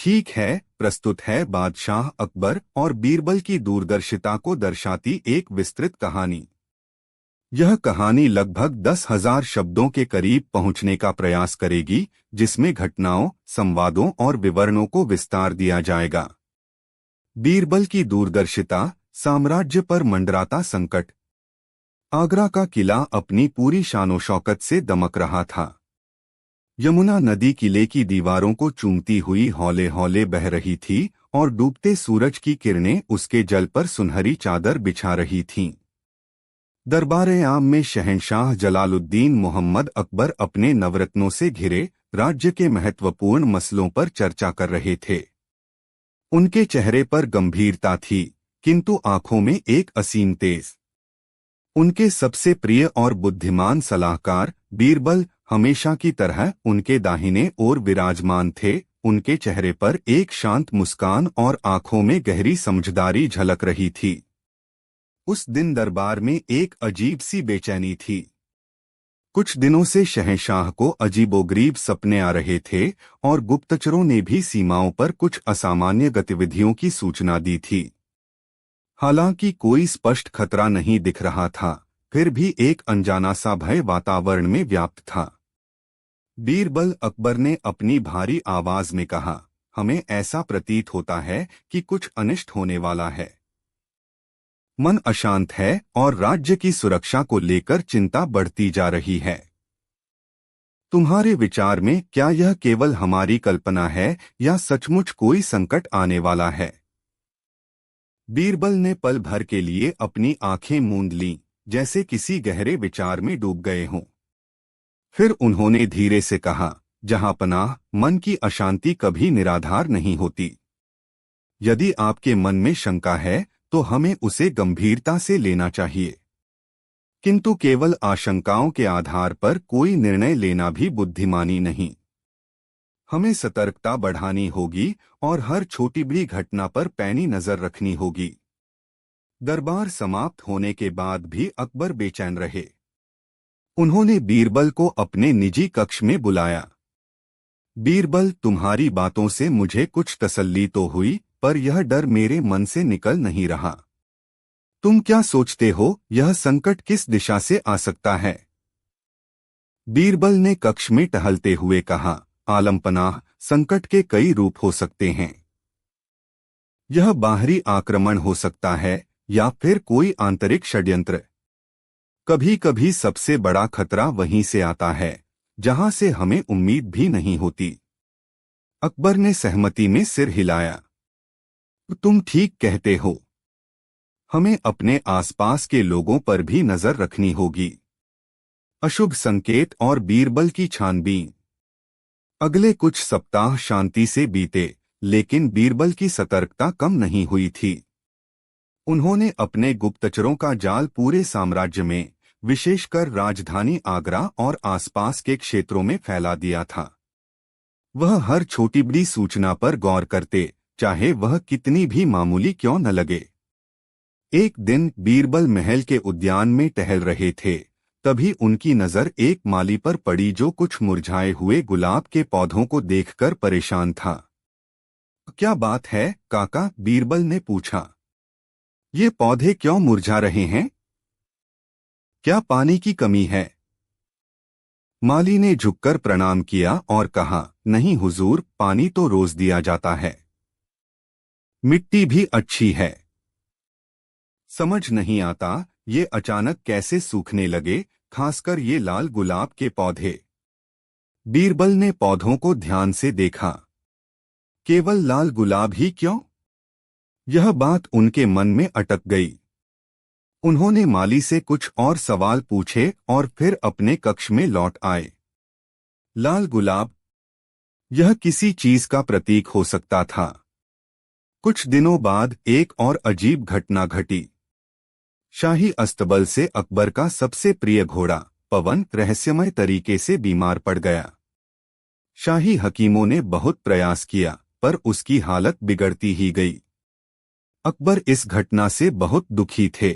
ठीक है, प्रस्तुत है बादशाह अकबर और बीरबल की दूरदर्शिता को दर्शाती एक विस्तृत कहानी। यह कहानी लगभग 10,000 शब्दों के करीब पहुंचने का प्रयास करेगी, जिसमें घटनाओं, संवादों और विवरणों को विस्तार दिया जाएगा। बीरबल की दूरदर्शिता, साम्राज्य पर मंडराता संकट। आगरा का किला अपनी पूरी शानो शौकत से दमक रहा था। यमुना नदी किले की दीवारों को चूमती हुई हौले हौले बह रही थी और डूबते सूरज की किरणें उसके जल पर सुनहरी चादर बिछा रही थीं। दरबार-ए आम में शहंशाह जलालुद्दीन मोहम्मद अकबर अपने नवरत्नों से घिरे राज्य के महत्वपूर्ण मसलों पर चर्चा कर रहे थे। उनके चेहरे पर गंभीरता थी, किंतु आंखों में एक असीम तेज। उनके सबसे प्रिय और बुद्धिमान सलाहकार बीरबल हमेशा की तरह उनके दाहिने ओर विराजमान थे। उनके चेहरे पर एक शांत मुस्कान और आंखों में गहरी समझदारी झलक रही थी। उस दिन दरबार में एक अजीब सी बेचैनी थी। कुछ दिनों से शहंशाह को अजीबोगरीब सपने आ रहे थे और गुप्तचरों ने भी सीमाओं पर कुछ असामान्य गतिविधियों की सूचना दी थी। हालांकि कोई स्पष्ट खतरा नहीं दिख रहा था, फिर भी एक अनजाना सा भय वातावरण में व्याप्त था। बीरबल अकबर ने अपनी भारी आवाज में कहा, हमें ऐसा प्रतीत होता है कि कुछ अनिष्ट होने वाला है। मन अशांत है और राज्य की सुरक्षा को लेकर चिंता बढ़ती जा रही है। तुम्हारे विचार में क्या यह केवल हमारी कल्पना है या सचमुच कोई संकट आने वाला है? बीरबल ने पल भर के लिए अपनी आंखें मूंद लीं, जैसे किसी गहरे विचार में डूब गए हों। फिर उन्होंने धीरे से कहा, जहांपनाह, मन की अशांति कभी निराधार नहीं होती। यदि आपके मन में शंका है तो हमें उसे गंभीरता से लेना चाहिए, किंतु केवल आशंकाओं के आधार पर कोई निर्णय लेना भी बुद्धिमानी नहीं। हमें सतर्कता बढ़ानी होगी और हर छोटी बड़ी घटना पर पैनी नजर रखनी होगी। दरबार समाप्त होने के बाद भी अकबर बेचैन रहे। उन्होंने बीरबल को अपने निजी कक्ष में बुलाया। बीरबल, तुम्हारी बातों से मुझे कुछ तसल्ली तो हुई, पर यह डर मेरे मन से निकल नहीं रहा। तुम क्या सोचते हो, यह संकट किस दिशा से आ सकता है? बीरबल ने कक्ष में टहलते हुए कहा, आलमपनाह, संकट के कई रूप हो सकते हैं। यह बाहरी आक्रमण हो सकता है या फिर कोई आंतरिक षड्यंत्र। कभी कभी सबसे बड़ा खतरा वहीं से आता है जहां से हमें उम्मीद भी नहीं होती। अकबर ने सहमति में सिर हिलाया। तुम ठीक कहते हो। हमें अपने आसपास के लोगों पर भी नजर रखनी होगी। अशुभ संकेत और बीरबल की छानबीन। अगले कुछ सप्ताह शांति से बीते, लेकिन बीरबल की सतर्कता कम नहीं हुई थी। उन्होंने अपने गुप्तचरों का जाल पूरे साम्राज्य में, विशेषकर राजधानी आगरा और आसपास के क्षेत्रों में फैला दिया था। वह हर छोटी बड़ी सूचना पर गौर करते, चाहे वह कितनी भी मामूली क्यों न लगे। एक दिन बीरबल महल के उद्यान में टहल रहे थे, तभी उनकी नजर एक माली पर पड़ी जो कुछ मुरझाए हुए गुलाब के पौधों को देखकर परेशान था। क्या बात है काका? बीरबल ने पूछा। ये पौधे क्यों मुरझा रहे हैं? क्या पानी की कमी है? माली ने झुककर प्रणाम किया और कहा, नहीं हुजूर, पानी तो रोज दिया जाता है। मिट्टी भी अच्छी है। समझ नहीं आता, ये अचानक कैसे सूखने लगे, खासकर ये लाल गुलाब के पौधे। बीरबल ने पौधों को ध्यान से देखा। केवल लाल गुलाब ही क्यों? यह बात उनके मन में अटक गई। उन्होंने माली से कुछ और सवाल पूछे और फिर अपने कक्ष में लौट आए। लाल गुलाब, यह किसी चीज का प्रतीक हो सकता था। कुछ दिनों बाद एक और अजीब घटना घटी। शाही अस्तबल से अकबर का सबसे प्रिय घोड़ा पवन रहस्यमय तरीके से बीमार पड़ गया। शाही हकीमों ने बहुत प्रयास किया, पर उसकी हालत बिगड़ती ही गई। अकबर इस घटना से बहुत दुखी थे।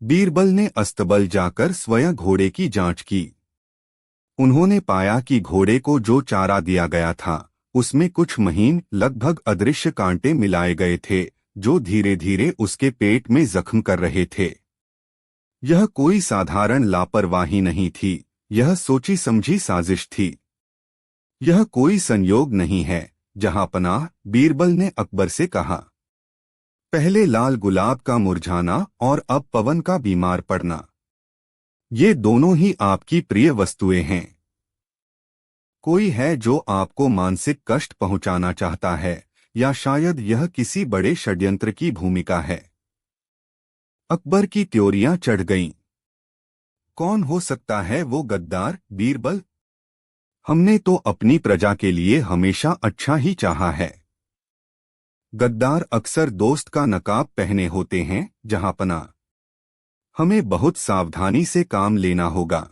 बीरबल ने अस्तबल जाकर स्वयं घोड़े की जांच की। उन्होंने पाया कि घोड़े को जो चारा दिया गया था उसमें कुछ महीन लगभग अदृश्य कांटे मिलाए गए थे जो धीरे धीरे उसके पेट में जख्म कर रहे थे। यह कोई साधारण लापरवाही नहीं थी, यह सोची समझी साजिश थी। यह कोई संयोग नहीं है, जहांपनाह, बीरबल ने अकबर से कहा। पहले लाल गुलाब का मुरझाना और अब पवन का बीमार पड़ना, ये दोनों ही आपकी प्रिय वस्तुएं हैं। कोई है जो आपको मानसिक कष्ट पहुंचाना चाहता है, या शायद यह किसी बड़े षड्यंत्र की भूमिका है। अकबर की त्योरियां चढ़ गईं। कौन हो सकता है वो गद्दार, बीरबल? हमने तो अपनी प्रजा के लिए हमेशा अच्छा ही चाहा है। गद्दार अक्सर दोस्त का नकाब पहने होते हैं, जहांपनाह। हमें बहुत सावधानी से काम लेना होगा।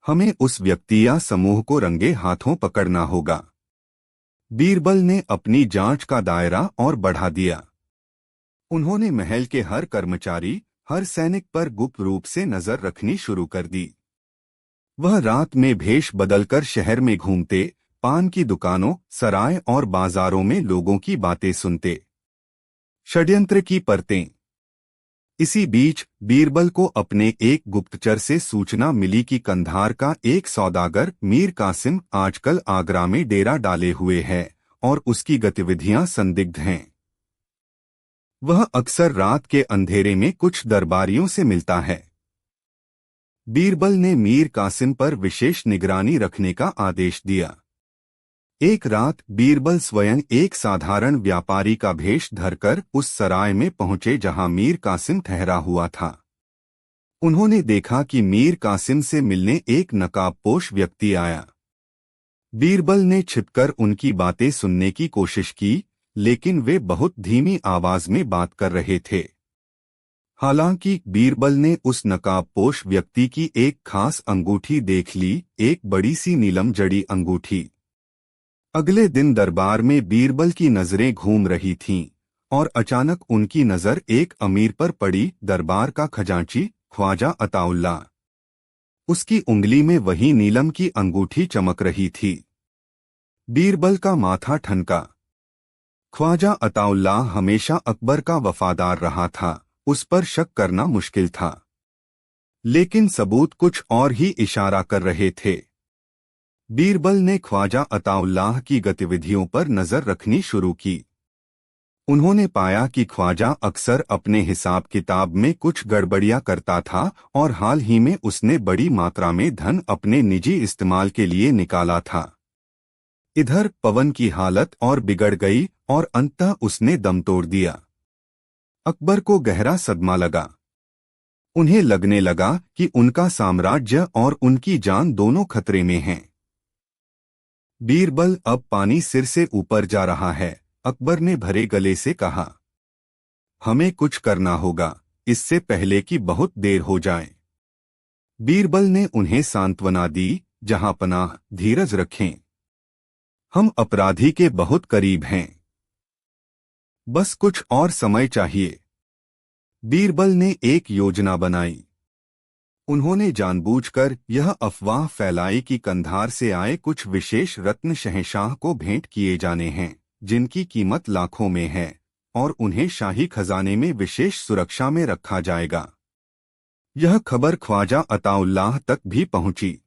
हमें उस व्यक्ति या समूह को रंगे हाथों पकड़ना होगा। बीरबल ने अपनी जांच का दायरा और बढ़ा दिया। उन्होंने महल के हर कर्मचारी, हर सैनिक पर गुप्त रूप से नजर रखनी शुरू कर दी। वह रात में भेष बदलकर शहर में घूमते, पान की दुकानों, सराय और बाजारों में लोगों की बातें सुनते। षड्यंत्र की परतें। इसी बीच बीरबल को अपने एक गुप्तचर से सूचना मिली कि कंधार का एक सौदागर मीर कासिम आजकल आगरा में डेरा डाले हुए है और उसकी गतिविधियां संदिग्ध हैं। वह अक्सर रात के अंधेरे में कुछ दरबारियों से मिलता है। बीरबल ने मीर कासिम पर विशेष निगरानी रखने का आदेश दिया। एक रात बीरबल स्वयं एक साधारण व्यापारी का भेष धरकर उस सराय में पहुंचे जहां मीर कासिम ठहरा हुआ था। उन्होंने देखा कि मीर कासिम से मिलने एक नकाबपोश व्यक्ति आया। बीरबल ने छिपकर उनकी बातें सुनने की कोशिश की, लेकिन वे बहुत धीमी आवाज में बात कर रहे थे। हालांकि बीरबल ने उस नकाबपोश व्यक्ति की एक खास अंगूठी देख ली, एक बड़ी सी नीलम जड़ी अंगूठी। अगले दिन दरबार में बीरबल की नजरें घूम रही थीं, और अचानक उनकी नजर एक अमीर पर पड़ी, दरबार का खजांची ख्वाजा अताउल्लाह। उसकी उंगली में वही नीलम की अंगूठी चमक रही थी। बीरबल का माथा ठनका। ख्वाजा अताउल्लाह हमेशा अकबर का वफादार रहा था, उस पर शक करना मुश्किल था। लेकिन सबूत कुछ और ही इशारा कर रहे थे। बीरबल ने ख्वाजा अताउल्लाह की गतिविधियों पर नजर रखनी शुरू की। उन्होंने पाया कि ख्वाजा अक्सर अपने हिसाब किताब में कुछ गड़बड़ियां करता था और हाल ही में उसने बड़ी मात्रा में धन अपने निजी इस्तेमाल के लिए निकाला था। इधर पवन की हालत और बिगड़ गई और अंततः उसने दम तोड़ दिया। अकबर को गहरा सदमा लगा। उन्हें लगने लगा कि उनका साम्राज्य और उनकी जान दोनों खतरे में हैं। बीरबल, अब पानी सिर से ऊपर जा रहा है, अकबर ने भरे गले से कहा। हमें कुछ करना होगा, इससे पहले कि बहुत देर हो जाए। बीरबल ने उन्हें सांत्वना दी, जहांपनाह, धीरज रखें। हम अपराधी के बहुत करीब हैं। बस कुछ और समय चाहिए। बीरबल ने एक योजना बनाई। उन्होंने जानबूझकर यह अफवाह फैलाई कि कंधार से आए कुछ विशेष रत्न शहंशाह को भेंट किए जाने हैं, जिनकी कीमत लाखों में है, और उन्हें शाही खजाने में विशेष सुरक्षा में रखा जाएगा। यह खबर ख्वाजा अताउल्लाह तक भी पहुंची।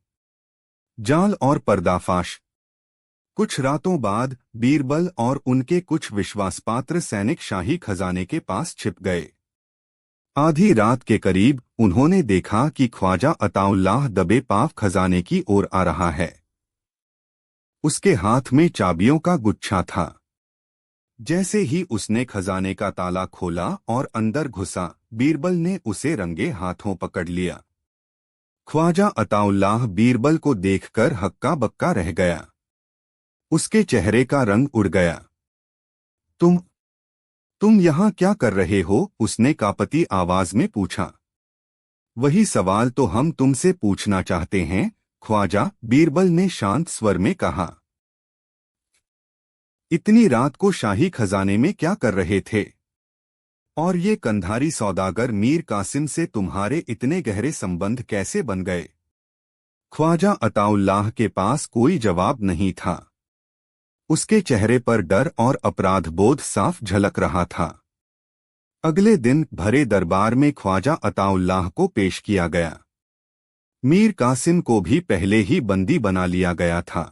जाल और पर्दाफाश। कुछ रातों बाद बीरबल और उनके कुछ विश्वासपात्र सैनिक शाही खजाने के पास छिप गए। आधी रात के करीब उन्होंने देखा कि ख्वाजा अताउल्लाह दबे पांव खजाने की ओर आ रहा है। उसके हाथ में चाबियों का गुच्छा था। जैसे ही उसने खजाने का ताला खोला और अंदर घुसा, बीरबल ने उसे रंगे हाथों पकड़ लिया। ख्वाजा अताउल्लाह बीरबल को देखकर हक्का बक्का रह गया। उसके चेहरे का रंग उड़ गया। तुम यहां क्या कर रहे हो? उसने कांपती आवाज में पूछा। वही सवाल तो हम तुमसे पूछना चाहते हैं, ख्वाजा, बीरबल ने शांत स्वर में कहा। इतनी रात को शाही खजाने में क्या कर रहे थे? और ये कंधारी सौदागर मीर कासिम से तुम्हारे इतने गहरे संबंध कैसे बन गए? ख्वाजा अताउल्लाह के पास कोई जवाब नहीं था। उसके चेहरे पर डर और अपराध बोध साफ झलक रहा था। अगले दिन भरे दरबार में ख्वाजा अताउल्लाह को पेश किया गया। मीर कासिम को भी पहले ही बंदी बना लिया गया था।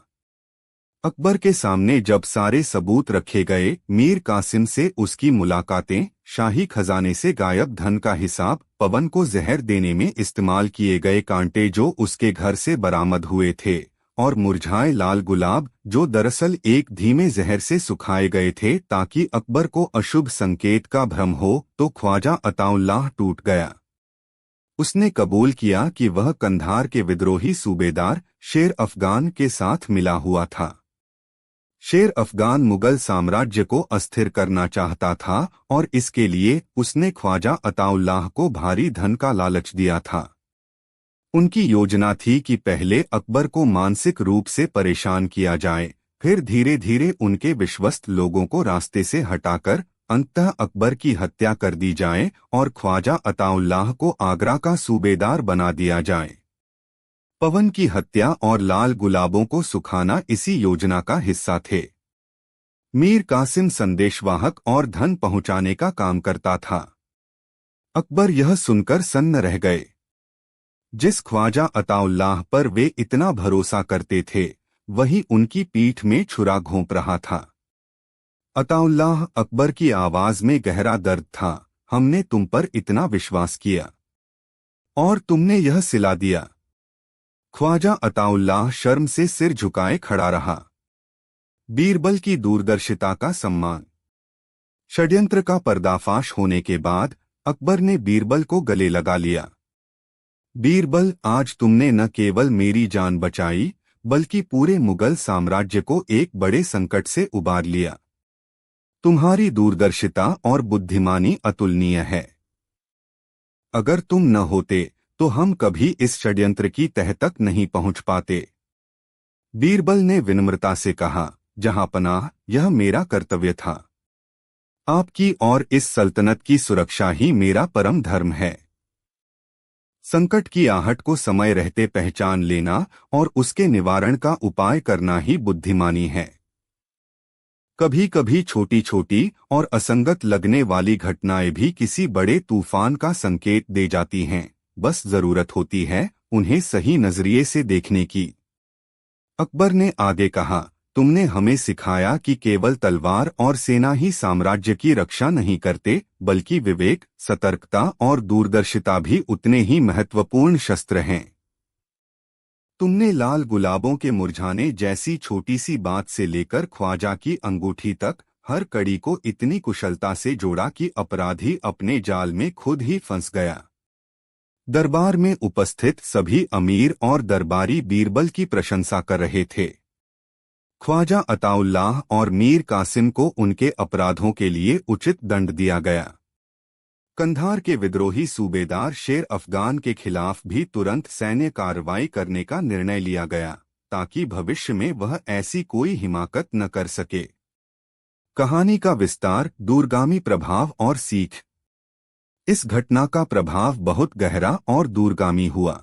अकबर के सामने जब सारे सबूत रखे गए, मीर कासिम से उसकी मुलाकातें, शाही खजाने से गायब धन का हिसाब, पवन को जहर देने में इस्तेमाल किए गए कांटे जो उसके घर से बरामद हुए थे, और मुरझाए लाल गुलाब जो दरअसल एक धीमे जहर से सुखाए गए थे ताकि अकबर को अशुभ संकेत का भ्रम हो, तो ख्वाजा अताउल्लाह टूट गया। उसने कबूल किया कि वह कंधार के विद्रोही सूबेदार शेर अफगान के साथ मिला हुआ था। शेर अफगान मुगल साम्राज्य को अस्थिर करना चाहता था और इसके लिए उसने ख्वाजा अताउल्लाह को भारी धन का लालच दिया था। उनकी योजना थी कि पहले अकबर को मानसिक रूप से परेशान किया जाए, फिर धीरे धीरे उनके विश्वस्त लोगों को रास्ते से हटाकर अंततः अकबर की हत्या कर दी जाए और ख्वाजा अताउल्लाह को आगरा का सूबेदार बना दिया जाए। पवन की हत्या और लाल गुलाबों को सुखाना इसी योजना का हिस्सा थे। मीर कासिम संदेशवाहक और धन पहुंचाने का काम करता था। अकबर यह सुनकर सन्न रह गए। जिस ख्वाजा अताउल्लाह पर वे इतना भरोसा करते थे, वही उनकी पीठ में छुरा घोंप रहा था। अताउल्लाह, अकबर की आवाज में गहरा दर्द था, हमने तुम पर इतना विश्वास किया और तुमने यह सिला दिया। ख्वाजा अताउल्लाह शर्म से सिर झुकाए खड़ा रहा। बीरबल की दूरदर्शिता का सम्मान। षड्यंत्र का पर्दाफाश होने के बाद अकबर ने बीरबल को गले लगा लिया। बीरबल, आज तुमने न केवल मेरी जान बचाई बल्कि पूरे मुगल साम्राज्य को एक बड़े संकट से उबार लिया। तुम्हारी दूरदर्शिता और बुद्धिमानी अतुलनीय है। अगर तुम न होते तो हम कभी इस षड्यंत्र की तह तक नहीं पहुंच पाते। बीरबल ने विनम्रता से कहा, जहांपनाह, यह मेरा कर्तव्य था। आपकी और इस सल्तनत की सुरक्षा ही मेरा परम धर्म है। संकट की आहट को समय रहते पहचान लेना और उसके निवारण का उपाय करना ही बुद्धिमानी है। कभी कभी छोटी छोटी और असंगत लगने वाली घटनाएं भी किसी बड़े तूफान का संकेत दे जाती हैं, बस जरूरत होती है उन्हें सही नजरिए से देखने की। अकबर ने आगे कहा, तुमने हमें सिखाया कि केवल तलवार और सेना ही साम्राज्य की रक्षा नहीं करते, बल्कि विवेक, सतर्कता और दूरदर्शिता भी उतने ही महत्वपूर्ण शस्त्र हैं। तुमने लाल गुलाबों के मुरझाने जैसी छोटी सी बात से लेकर ख्वाजा की अंगूठी तक हर कड़ी को इतनी कुशलता से जोड़ा कि अपराधी अपने जाल में खुद ही फंस गया। दरबार में उपस्थित सभी अमीर और दरबारी बीरबल की प्रशंसा कर रहे थे। ख्वाजा अताउल्लाह और मीर कासिम को उनके अपराधों के लिए उचित दंड दिया गया। कंधार के विद्रोही सूबेदार शेर अफगान के खिलाफ भी तुरंत सैन्य कार्रवाई करने का निर्णय लिया गया, ताकि भविष्य में वह ऐसी कोई हिमाकत न कर सके। कहानी का विस्तार, दूरगामी प्रभाव और सीख। इस घटना का प्रभाव बहुत गहरा और दूरगामी हुआ।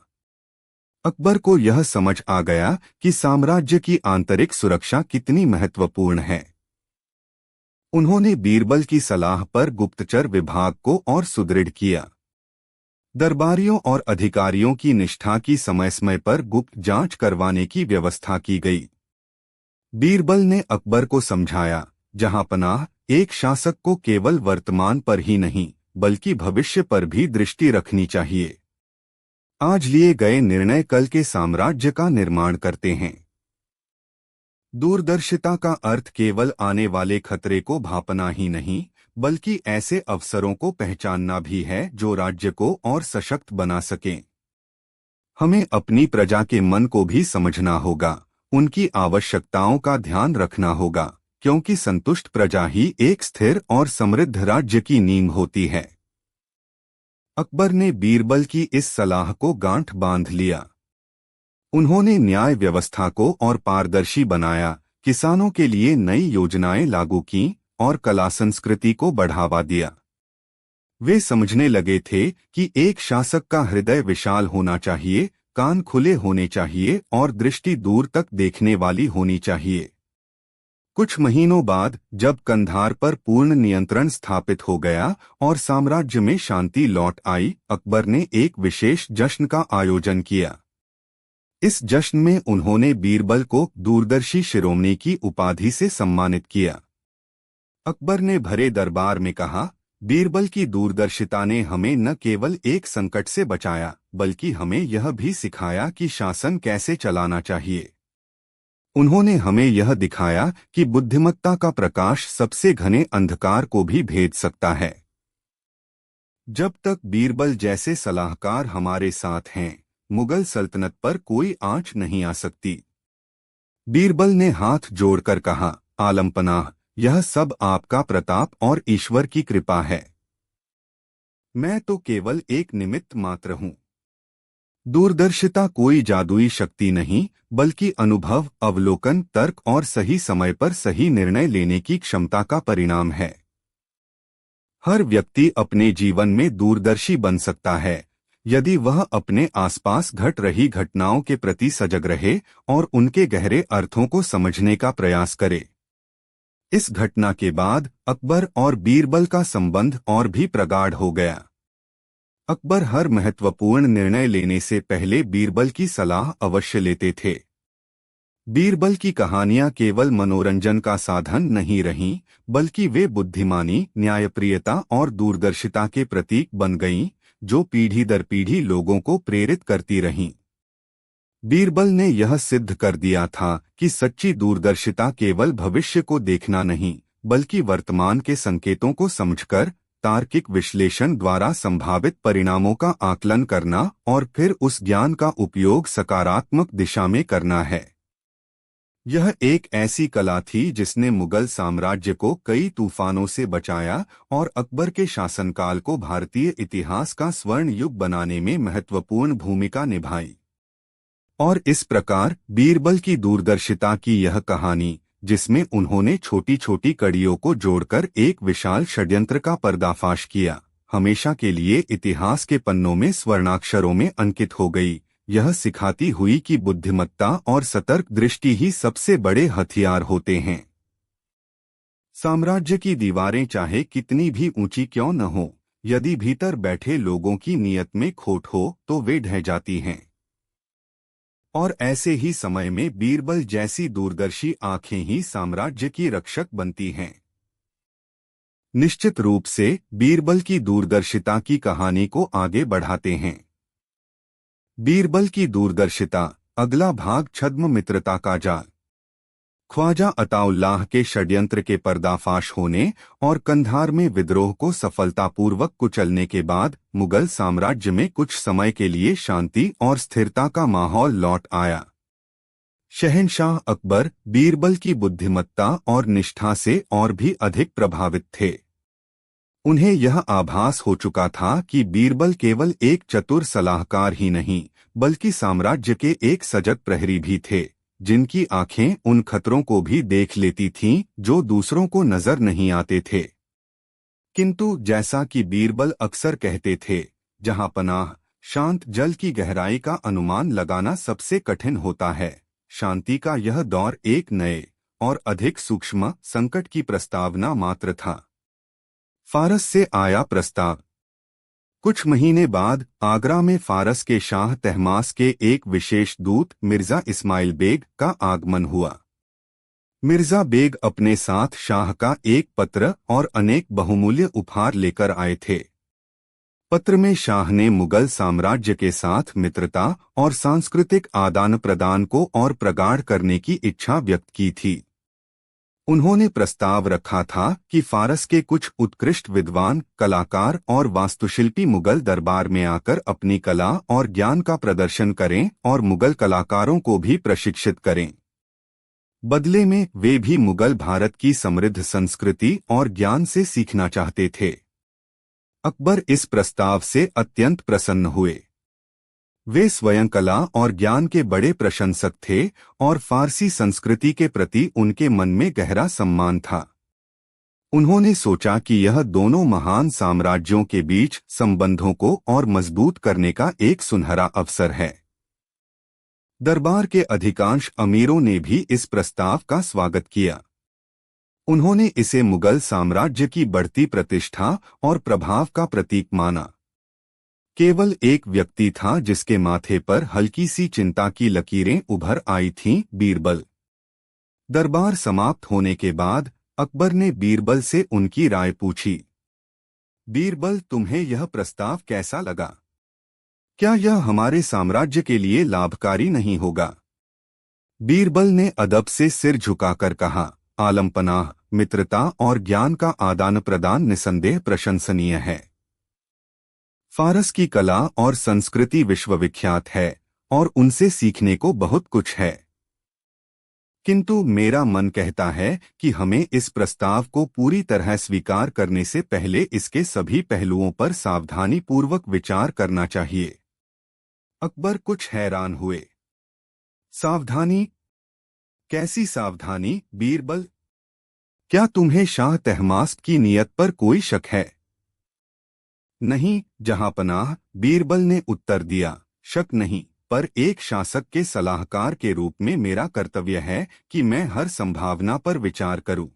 अकबर को यह समझ आ गया कि साम्राज्य की आंतरिक सुरक्षा कितनी महत्वपूर्ण है। उन्होंने बीरबल की सलाह पर गुप्तचर विभाग को और सुदृढ़ किया। दरबारियों और अधिकारियों की निष्ठा की समय समय पर गुप्त जांच करवाने की व्यवस्था की गई। बीरबल ने अकबर को समझाया, जहांपनाह, एक शासक को केवल वर्तमान पर ही नहीं बल्कि भविष्य पर भी दृष्टि रखनी चाहिए। आज लिए गए निर्णय कल के साम्राज्य का निर्माण करते हैं। दूरदर्शिता का अर्थ केवल आने वाले खतरे को भांपना ही नहीं, बल्कि ऐसे अवसरों को पहचानना भी है जो राज्य को और सशक्त बना सकें। हमें अपनी प्रजा के मन को भी समझना होगा, उनकी आवश्यकताओं का ध्यान रखना होगा, क्योंकि संतुष्ट प्रजा ही एक स्थिर और समृद्ध राज्य की नींव होती है। अकबर ने बीरबल की इस सलाह को गांठ बांध लिया। उन्होंने न्याय व्यवस्था को और पारदर्शी बनाया, किसानों के लिए नई योजनाएं लागू की और कला संस्कृति को बढ़ावा दिया। वे समझने लगे थे कि एक शासक का हृदय विशाल होना चाहिए, कान खुले होने चाहिए और दृष्टि दूर तक देखने वाली होनी चाहिए। कुछ महीनों बाद जब कंधार पर पूर्ण नियंत्रण स्थापित हो गया और साम्राज्य में शांति लौट आई, अकबर ने एक विशेष जश्न का आयोजन किया। इस जश्न में उन्होंने बीरबल को दूरदर्शी शिरोमणि की उपाधि से सम्मानित किया। अकबर ने भरे दरबार में कहा, बीरबल की दूरदर्शिता ने हमें न केवल एक संकट से बचाया, बल्कि हमें यह भी सिखाया कि शासन कैसे चलाना चाहिए। उन्होंने हमें यह दिखाया कि बुद्धिमत्ता का प्रकाश सबसे घने अंधकार को भी भेद सकता है। जब तक बीरबल जैसे सलाहकार हमारे साथ हैं, मुगल सल्तनत पर कोई आंच नहीं आ सकती। बीरबल ने हाथ जोड़कर कहा, आलमपनाह, यह सब आपका प्रताप और ईश्वर की कृपा है। मैं तो केवल एक निमित्त मात्र हूँ। दूरदर्शिता कोई जादुई शक्ति नहीं, बल्कि अनुभव, अवलोकन, तर्क और सही समय पर सही निर्णय लेने की क्षमता का परिणाम है। हर व्यक्ति अपने जीवन में दूरदर्शी बन सकता है, यदि वह अपने आसपास घट रही घटनाओं के प्रति सजग रहे और उनके गहरे अर्थों को समझने का प्रयास करे। इस घटना के बाद अकबर और बीरबल का संबंध और भी प्रगाढ़ हो गया। अकबर हर महत्वपूर्ण निर्णय लेने से पहले बीरबल की सलाह अवश्य लेते थे। बीरबल की कहानियां केवल मनोरंजन का साधन नहीं रहीं, बल्कि वे बुद्धिमानी, न्यायप्रियता और दूरदर्शिता के प्रतीक बन गईं, जो पीढ़ी दर पीढ़ी लोगों को प्रेरित करती रहीं। बीरबल ने यह सिद्ध कर दिया था कि सच्ची दूरदर्शिता केवल भविष्य को देखना नहीं, बल्कि वर्तमान के संकेतों को समझकर तार्किक विश्लेषण द्वारा संभावित परिणामों का आकलन करना और फिर उस ज्ञान का उपयोग सकारात्मक दिशा में करना है। यह एक ऐसी कला थी जिसने मुगल साम्राज्य को कई तूफानों से बचाया और अकबर के शासनकाल को भारतीय इतिहास का स्वर्ण युग बनाने में महत्वपूर्ण भूमिका निभाई। और इस प्रकार बीरबल की दूरदर्शिता की यह कहानी, जिसमें उन्होंने छोटी छोटी कड़ियों को जोड़कर एक विशाल षड्यंत्र का पर्दाफाश किया, हमेशा के लिए इतिहास के पन्नों में स्वर्णाक्षरों में अंकित हो गई। यह सिखाती हुई कि बुद्धिमत्ता और सतर्क दृष्टि ही सबसे बड़े हथियार होते हैं। साम्राज्य की दीवारें चाहे कितनी भी ऊंची क्यों न हो, यदि भीतर बैठे लोगों की नीयत में खोट हो तो वे ढह जाती हैं। और ऐसे ही समय में बीरबल जैसी दूरदर्शी आंखें ही साम्राज्य की रक्षक बनती हैं। निश्चित रूप से बीरबल की दूरदर्शिता की कहानी को आगे बढ़ाते हैं। बीरबल की दूरदर्शिता, अगला भाग, छद्म मित्रता का जाल। ख्वाजा अताउल्लाह के षड्यंत्र के पर्दाफाश होने और कंधार में विद्रोह को सफलतापूर्वक कुचलने के बाद मुगल साम्राज्य में कुछ समय के लिए शांति और स्थिरता का माहौल लौट आया। शहंशाह अकबर बीरबल की बुद्धिमत्ता और निष्ठा से और भी अधिक प्रभावित थे। उन्हें यह आभास हो चुका था कि बीरबल केवल एक चतुर सलाहकार ही नहीं, बल्कि साम्राज्य के एक सजग प्रहरी भी थे, जिनकी आंखें उन खतरों को भी देख लेती थीं जो दूसरों को नजर नहीं आते थे। किंतु जैसा कि बीरबल अक्सर कहते थे, जहां पनाह, शांत जल की गहराई का अनुमान लगाना सबसे कठिन होता है, शांति का यह दौर एक नए और अधिक सूक्ष्म संकट की प्रस्तावना मात्र था। फारस से आया प्रस्ताव। कुछ महीने बाद आगरा में फारस के शाह तहमास के एक विशेष दूत मिर्जा इस्माइल बेग का आगमन हुआ। मिर्जा बेग अपने साथ शाह का एक पत्र और अनेक बहुमूल्य उपहार लेकर आए थे। पत्र में शाह ने मुगल साम्राज्य के साथ मित्रता और सांस्कृतिक आदान प्रदान को और प्रगाढ़ करने की इच्छा व्यक्त की थी। उन्होंने प्रस्ताव रखा था कि फारस के कुछ उत्कृष्ट विद्वान, कलाकार और वास्तुशिल्पी मुगल दरबार में आकर अपनी कला और ज्ञान का प्रदर्शन करें और मुगल कलाकारों को भी प्रशिक्षित करें। बदले में वे भी मुगल भारत की समृद्ध संस्कृति और ज्ञान से सीखना चाहते थे। अकबर इस प्रस्ताव से अत्यंत प्रसन्न हुए। वे स्वयं कला और ज्ञान के बड़े प्रशंसक थे और फारसी संस्कृति के प्रति उनके मन में गहरा सम्मान था। उन्होंने सोचा कि यह दोनों महान साम्राज्यों के बीच संबंधों को और मजबूत करने का एक सुनहरा अवसर है। दरबार के अधिकांश अमीरों ने भी इस प्रस्ताव का स्वागत किया। उन्होंने इसे मुगल साम्राज्य की बढ़ती प्रतिष्ठा और प्रभाव का प्रतीक माना। केवल एक व्यक्ति था जिसके माथे पर हल्की सी चिंता की लकीरें उभर आई थीं, बीरबल। दरबार समाप्त होने के बाद अकबर ने बीरबल से उनकी राय पूछी। बीरबल, तुम्हें यह प्रस्ताव कैसा लगा? क्या यह हमारे साम्राज्य के लिए लाभकारी नहीं होगा? बीरबल ने अदब से सिर झुकाकर कहा, आलमपनाह, मित्रता और ज्ञान का आदान प्रदान निसंदेह प्रशंसनीय है। फारस की कला और संस्कृति विश्वविख्यात है और उनसे सीखने को बहुत कुछ है। किंतु मेरा मन कहता है कि हमें इस प्रस्ताव को पूरी तरह स्वीकार करने से पहले इसके सभी पहलुओं पर सावधानीपूर्वक विचार करना चाहिए। अकबर कुछ हैरान हुए। सावधानी? कैसी सावधानी, बीरबल? क्या तुम्हें शाह तहमास्प की नीयत पर कोई शक है? नहीं जहांपनाह, बीरबल ने उत्तर दिया, शक नहीं, पर एक शासक के सलाहकार के रूप में मेरा कर्तव्य है कि मैं हर संभावना पर विचार करूं।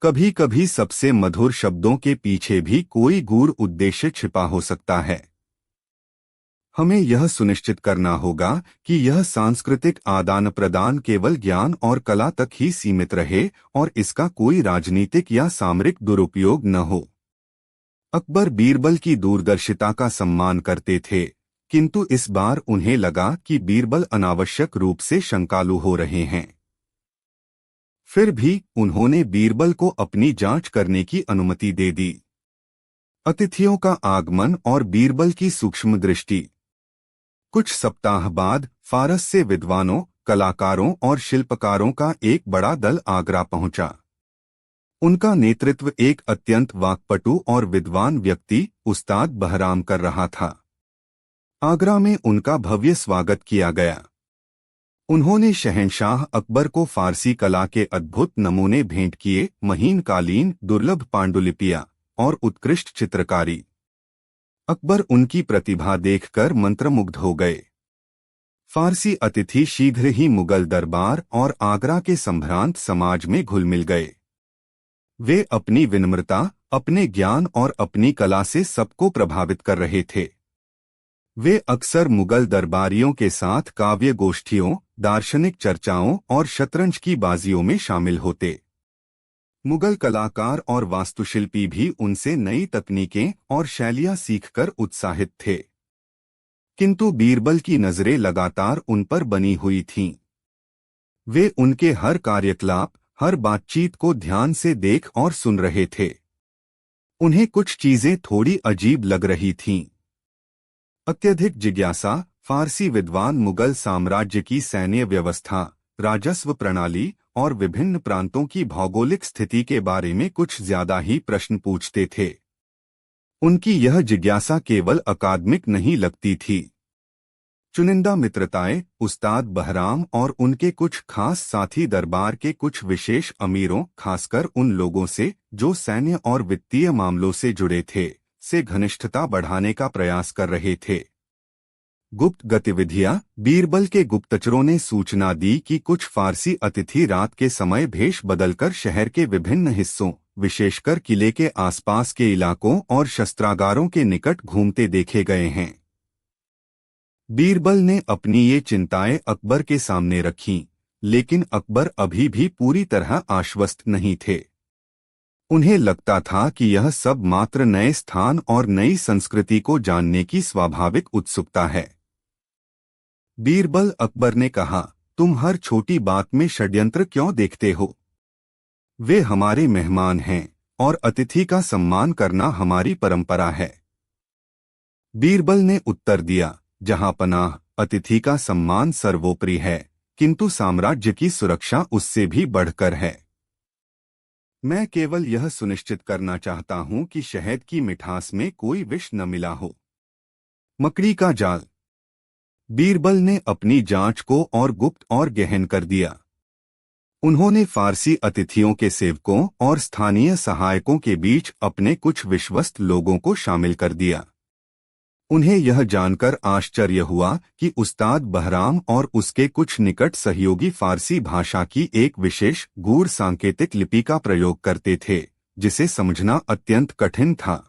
कभी कभी सबसे मधुर शब्दों के पीछे भी कोई गूढ़ उद्देश्य छिपा हो सकता है। हमें यह सुनिश्चित करना होगा कि यह सांस्कृतिक आदान प्रदान केवल ज्ञान और कला तक ही सीमित रहे और इसका कोई राजनीतिक या सामरिक दुरुपयोग न हो। अकबर बीरबल की दूरदर्शिता का सम्मान करते थे, किंतु इस बार उन्हें लगा कि बीरबल अनावश्यक रूप से शंकालु हो रहे हैं। फिर भी उन्होंने बीरबल को अपनी जांच करने की अनुमति दे दी। अतिथियों का आगमन और बीरबल की सूक्ष्म दृष्टि। कुछ सप्ताह बाद फारस से विद्वानों, कलाकारों और शिल्पकारों का एक बड़ा दल आगरा पहुंचा। उनका नेतृत्व एक अत्यंत वाक्पटु और विद्वान व्यक्ति उस्ताद बहराम कर रहा था। आगरा में उनका भव्य स्वागत किया गया। उन्होंने शहंशाह अकबर को फारसी कला के अद्भुत नमूने भेंट किए, महीन कालीन, दुर्लभ पांडुलिपियां और उत्कृष्ट चित्रकारी। अकबर उनकी प्रतिभा देखकर मंत्रमुग्ध हो गए। फारसी अतिथि शीघ्र ही मुगल दरबार और आगरा के संभ्रांत समाज में घुल मिल गए। वे अपनी विनम्रता, अपने ज्ञान और अपनी कला से सबको प्रभावित कर रहे थे। वे अक्सर मुगल दरबारियों के साथ काव्य गोष्ठियों, दार्शनिक चर्चाओं और शतरंज की बाजियों में शामिल होते। मुगल कलाकार और वास्तुशिल्पी भी उनसे नई तकनीकें और शैलियां सीखकर उत्साहित थे। किंतु बीरबल की नजरें लगातार उन पर बनी हुई थीं। वे उनके हर कार्यकलाप, हर बातचीत को ध्यान से देख और सुन रहे थे। उन्हें कुछ चीजें थोड़ी अजीब लग रही थीं। अत्यधिक जिज्ञासा। फारसी विद्वान मुगल साम्राज्य की सैन्य व्यवस्था, राजस्व प्रणाली और विभिन्न प्रांतों की भौगोलिक स्थिति के बारे में कुछ ज्यादा ही प्रश्न पूछते थे। उनकी यह जिज्ञासा केवल अकादमिक नहीं लगती थी। चुनिंदा मित्रताएं, उस्ताद बहराम और उनके कुछ खास साथी दरबार के कुछ विशेष अमीरों, खासकर उन लोगों से जो सैन्य और वित्तीय मामलों से जुड़े थे, से घनिष्ठता बढ़ाने का प्रयास कर रहे थे। गुप्त गतिविधियां। बीरबल के गुप्तचरों ने सूचना दी कि कुछ फारसी अतिथि रात के समय भेष बदलकर शहर के विभिन्न हिस्सों, विशेषकर किले के आसपास के इलाकों और शस्त्रागारों के निकट घूमते देखे गए हैं। बीरबल ने अपनी ये चिंताएं अकबर के सामने रखीं, लेकिन अकबर अभी भी पूरी तरह आश्वस्त नहीं थे। उन्हें लगता था कि यह सब मात्र नए स्थान और नई संस्कृति को जानने की स्वाभाविक उत्सुकता है। बीरबल, अकबर ने कहा, तुम हर छोटी बात में षड्यंत्र क्यों देखते हो? वे हमारे मेहमान हैं और अतिथि का सम्मान करना हमारी परंपरा है। बीरबल ने उत्तर दिया, जहांपनाह, अतिथि का सम्मान सर्वोपरि है, किंतु साम्राज्य की सुरक्षा उससे भी बढ़कर है। मैं केवल यह सुनिश्चित करना चाहता हूं कि शहद की मिठास में कोई विष न मिला हो। मकड़ी का जाल। बीरबल ने अपनी जांच को और गुप्त और गहन कर दिया। उन्होंने फारसी अतिथियों के सेवकों और स्थानीय सहायकों के बीच अपने कुछ विश्वस्त लोगों को शामिल कर दिया। उन्हें यह जानकर आश्चर्य हुआ कि उस्ताद बहराम और उसके कुछ निकट सहयोगी फारसी भाषा की एक विशेष गूढ़ सांकेतिक लिपि का प्रयोग करते थे, जिसे समझना अत्यंत कठिन था।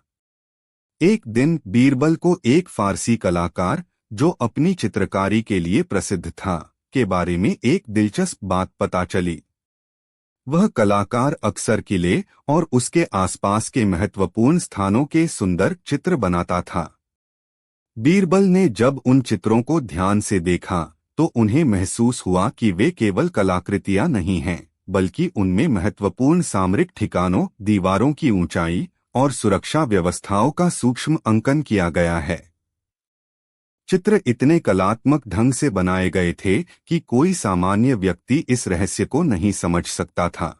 एक दिन बीरबल को एक फारसी कलाकार, जो अपनी चित्रकारी के लिए प्रसिद्ध था, के बारे में एक दिलचस्प बात पता चली। वह कलाकार अक्सर किले और उसके आसपास के महत्वपूर्ण स्थानों के सुंदर चित्र बनाता था। बीरबल ने जब उन चित्रों को ध्यान से देखा तो उन्हें महसूस हुआ कि वे केवल कलाकृतियां नहीं हैं, बल्कि उनमें महत्वपूर्ण सामरिक ठिकानों, दीवारों की ऊंचाई और सुरक्षा व्यवस्थाओं का सूक्ष्म अंकन किया गया है। चित्र इतने कलात्मक ढंग से बनाए गए थे कि कोई सामान्य व्यक्ति इस रहस्य को नहीं समझ सकता था।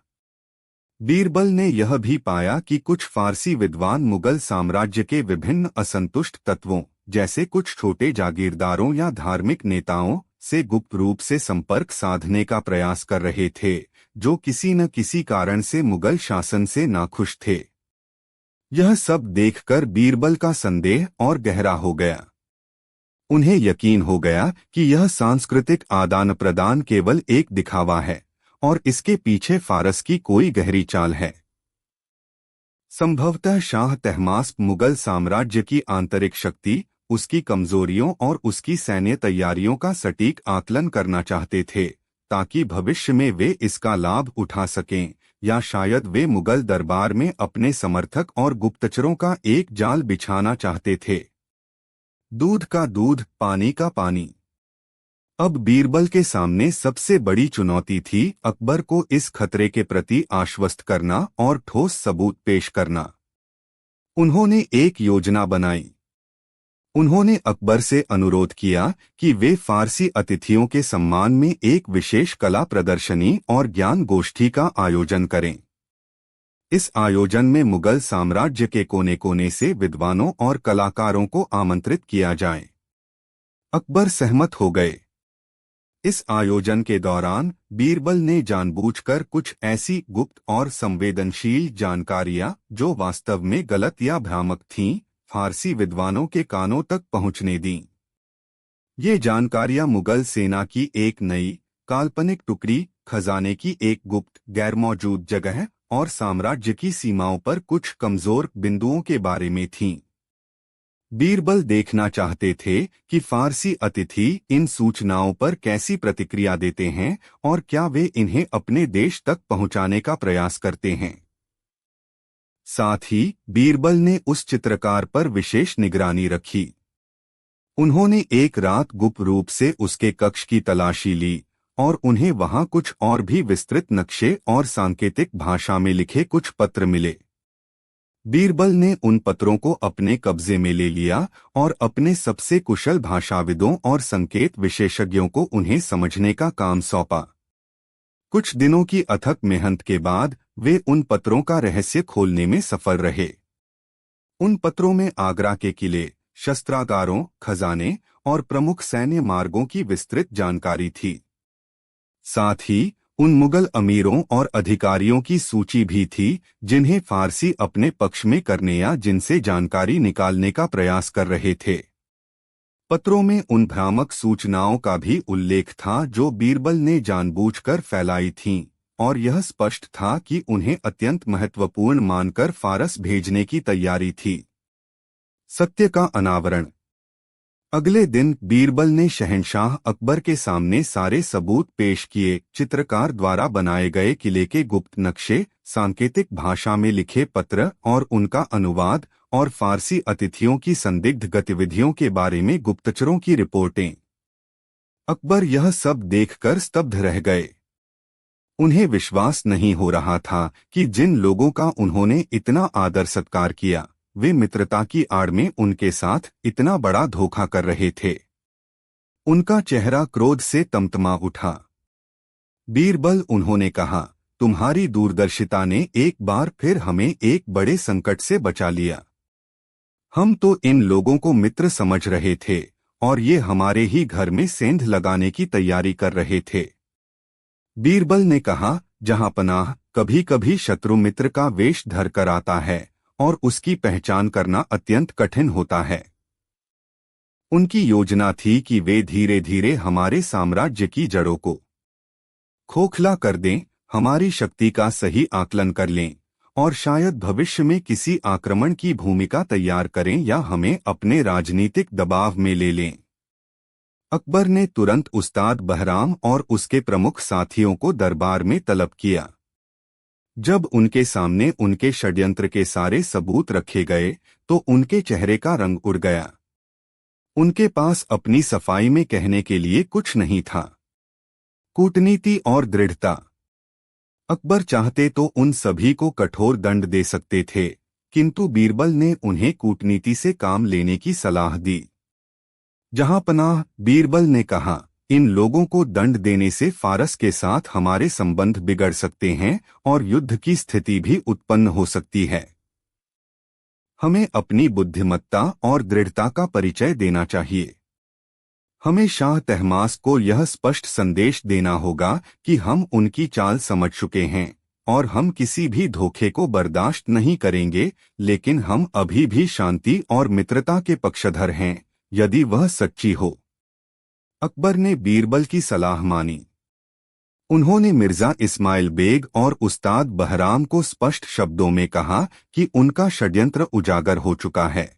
बीरबल ने यह भी पाया कि कुछ फारसी विद्वान मुगल साम्राज्य के विभिन्न असंतुष्ट तत्वों, जैसे कुछ छोटे जागीरदारों या धार्मिक नेताओं, से गुप्त रूप से संपर्क साधने का प्रयास कर रहे थे, जो किसी न किसी कारण से मुगल शासन से नाखुश थे। यह सब देखकर बीरबल का संदेह और गहरा हो गया। उन्हें यकीन हो गया कि यह सांस्कृतिक आदान प्रदान केवल एक दिखावा है और इसके पीछे फारस की कोई गहरी चाल है। संभवतः शाह तहमास्प मुगल साम्राज्य की आंतरिक शक्ति, उसकी कमजोरियों और उसकी सैन्य तैयारियों का सटीक आकलन करना चाहते थे, ताकि भविष्य में वे इसका लाभ उठा सकें, या शायद वे मुगल दरबार में अपने समर्थक और गुप्तचरों का एक जाल बिछाना चाहते थे। दूध का दूध, पानी का पानी। अब बीरबल के सामने सबसे बड़ी चुनौती थी अकबर को इस खतरे के प्रति आश्वस्त करना और ठोस सबूत पेश करना। उन्होंने एक योजना बनाई। उन्होंने अकबर से अनुरोध किया कि वे फारसी अतिथियों के सम्मान में एक विशेष कला प्रदर्शनी और ज्ञान गोष्ठी का आयोजन करें। इस आयोजन में मुगल साम्राज्य के कोने कोने से विद्वानों और कलाकारों को आमंत्रित किया जाए। अकबर सहमत हो गए। इस आयोजन के दौरान बीरबल ने जानबूझकर कुछ ऐसी गुप्त और संवेदनशील जानकारियां, जो वास्तव में गलत या भ्रामक थीं, फारसी विद्वानों के कानों तक पहुंचने दी। ये जानकारियां मुगल सेना की एक नई, काल्पनिक टुकड़ी, खजाने की एक गुप्त, गैरमौजूद जगह और साम्राज्य की सीमाओं पर कुछ कमजोर बिंदुओं के बारे में थीं। बीरबल देखना चाहते थे कि फारसी अतिथि इन सूचनाओं पर कैसी प्रतिक्रिया देते हैं और क्या वे इन्हें अपने देश तक पहुंचाने का प्रयास करते हैं। साथ ही बीरबल ने उस चित्रकार पर विशेष निगरानी रखी। उन्होंने एक रात गुप्त रूप से उसके कक्ष की तलाशी ली और उन्हें वहां कुछ और भी विस्तृत नक्शे और सांकेतिक भाषा में लिखे कुछ पत्र मिले। बीरबल ने उन पत्रों को अपने कब्जे में ले लिया और अपने सबसे कुशल भाषाविदों और संकेत विशेषज्ञों को उन्हें समझने का काम सौंपा। कुछ दिनों की अथक मेहनत के बाद वे उन पत्रों का रहस्य खोलने में सफल रहे। उन पत्रों में आगरा के किले, शस्त्रागारों, खजाने और प्रमुख सैन्य मार्गों की विस्तृत जानकारी थी। साथ ही उन मुगल अमीरों और अधिकारियों की सूची भी थी जिन्हें फारसी अपने पक्ष में करने या जिनसे जानकारी निकालने का प्रयास कर रहे थे। पत्रों में उन भ्रामक सूचनाओं का भी उल्लेख था जो बीरबल ने जानबूझकर फैलाई थीं, और यह स्पष्ट था कि उन्हें अत्यंत महत्वपूर्ण मानकर फारस भेजने की तैयारी थी। सत्य का अनावरण। अगले दिन बीरबल ने शहंशाह अकबर के सामने सारे सबूत पेश किए। चित्रकार द्वारा बनाए गए किले के गुप्त नक्शे, सांकेतिक भाषा में लिखे पत्र और उनका अनुवाद, और फारसी अतिथियों की संदिग्ध गतिविधियों के बारे में गुप्तचरों की रिपोर्टें। अकबर यह सब देखकर स्तब्ध रह गए। उन्हें विश्वास नहीं हो रहा था कि जिन लोगों का उन्होंने इतना आदर सत्कार किया, वे मित्रता की आड़ में उनके साथ इतना बड़ा धोखा कर रहे थे। उनका चेहरा क्रोध से तमतमा उठा। बीरबल, उन्होंने कहा, तुम्हारी दूरदर्शिता ने एक बार फिर हमें एक बड़े संकट से बचा लिया। हम तो इन लोगों को मित्र समझ रहे थे और ये हमारे ही घर में सेंध लगाने की तैयारी कर रहे थे। बीरबल ने कहा, जहां पनाह, कभी कभी शत्रु मित्र का वेश धर कर आता है और उसकी पहचान करना अत्यंत कठिन होता है। उनकी योजना थी कि वे धीरे धीरे हमारे साम्राज्य की जड़ों को खोखला कर दें, हमारी शक्ति का सही आकलन कर लें और शायद भविष्य में किसी आक्रमण की भूमिका तैयार करें या हमें अपने राजनीतिक दबाव में ले लें। अकबर ने तुरंत उस्ताद बहराम और उसके प्रमुख साथियों को दरबार में तलब किया। जब उनके सामने उनके षड्यंत्र के सारे सबूत रखे गए तो उनके चेहरे का रंग उड़ गया। उनके पास अपनी सफाई में कहने के लिए कुछ नहीं था। कूटनीति और दृढ़ता। अकबर चाहते तो उन सभी को कठोर दंड दे सकते थे, किंतु बीरबल ने उन्हें कूटनीति से काम लेने की सलाह दी। जहांपनाह, बीरबल ने कहा, इन लोगों को दंड देने से फारस के साथ हमारे संबंध बिगड़ सकते हैं और युद्ध की स्थिति भी उत्पन्न हो सकती है। हमें अपनी बुद्धिमत्ता और दृढ़ता का परिचय देना चाहिए। हमें शाह तहमास को यह स्पष्ट संदेश देना होगा कि हम उनकी चाल समझ चुके हैं और हम किसी भी धोखे को बर्दाश्त नहीं करेंगे, लेकिन हम अभी भी शांति और मित्रता के पक्षधर हैं, यदि वह सच्ची हो। अकबर ने बीरबल की सलाह मानी। उन्होंने मिर्जा इस्माइल बेग और उस्ताद बहराम को स्पष्ट शब्दों में कहा कि उनका षड्यंत्र उजागर हो चुका है।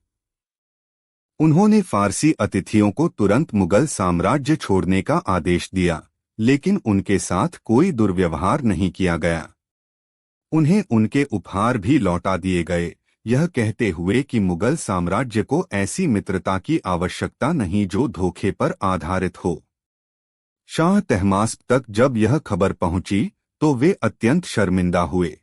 उन्होंने फारसी अतिथियों को तुरंत मुगल साम्राज्य छोड़ने का आदेश दिया, लेकिन उनके साथ कोई दुर्व्यवहार नहीं किया गया। उन्हें उनके उपहार भी लौटा दिए गए, यह कहते हुए कि मुगल साम्राज्य को ऐसी मित्रता की आवश्यकता नहीं जो धोखे पर आधारित हो। शाह तहमास्प तक जब यह खबर पहुंची तो वे अत्यंत शर्मिंदा हुए।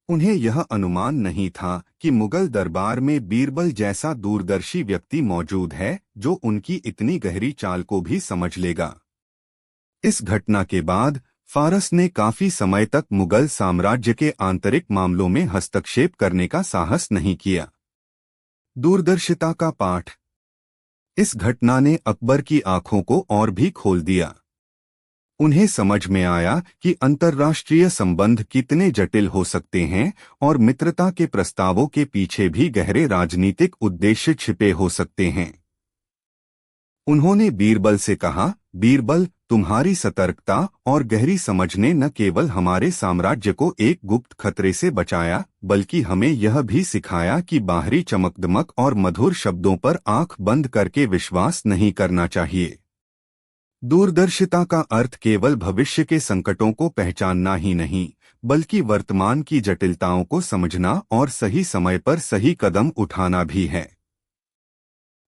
उन्हें यह अनुमान नहीं था कि मुगल दरबार में बीरबल जैसा दूरदर्शी व्यक्ति मौजूद है जो उनकी इतनी गहरी चाल को भी समझ लेगा। इस घटना के बाद फारस ने काफी समय तक मुगल साम्राज्य के आंतरिक मामलों में हस्तक्षेप करने का साहस नहीं किया। दूरदर्शिता का पाठ। इस घटना ने अकबर की आंखों को और भी खोल दिया। उन्हें समझ में आया कि अंतर्राष्ट्रीय संबंध कितने जटिल हो सकते हैं और मित्रता के प्रस्तावों के पीछे भी गहरे राजनीतिक उद्देश्य छिपे हो सकते हैं। उन्होंने बीरबल से कहा, बीरबल, तुम्हारी सतर्कता और गहरी समझ ने न केवल हमारे साम्राज्य को एक गुप्त खतरे से बचाया, बल्कि हमें यह भी सिखाया कि बाहरी चमकदमक और मधुर शब्दों पर आंख बंद करके विश्वास नहीं करना चाहिए। दूरदर्शिता का अर्थ केवल भविष्य के संकटों को पहचानना ही नहीं, बल्कि वर्तमान की जटिलताओं को समझना और सही समय पर सही कदम उठाना भी है।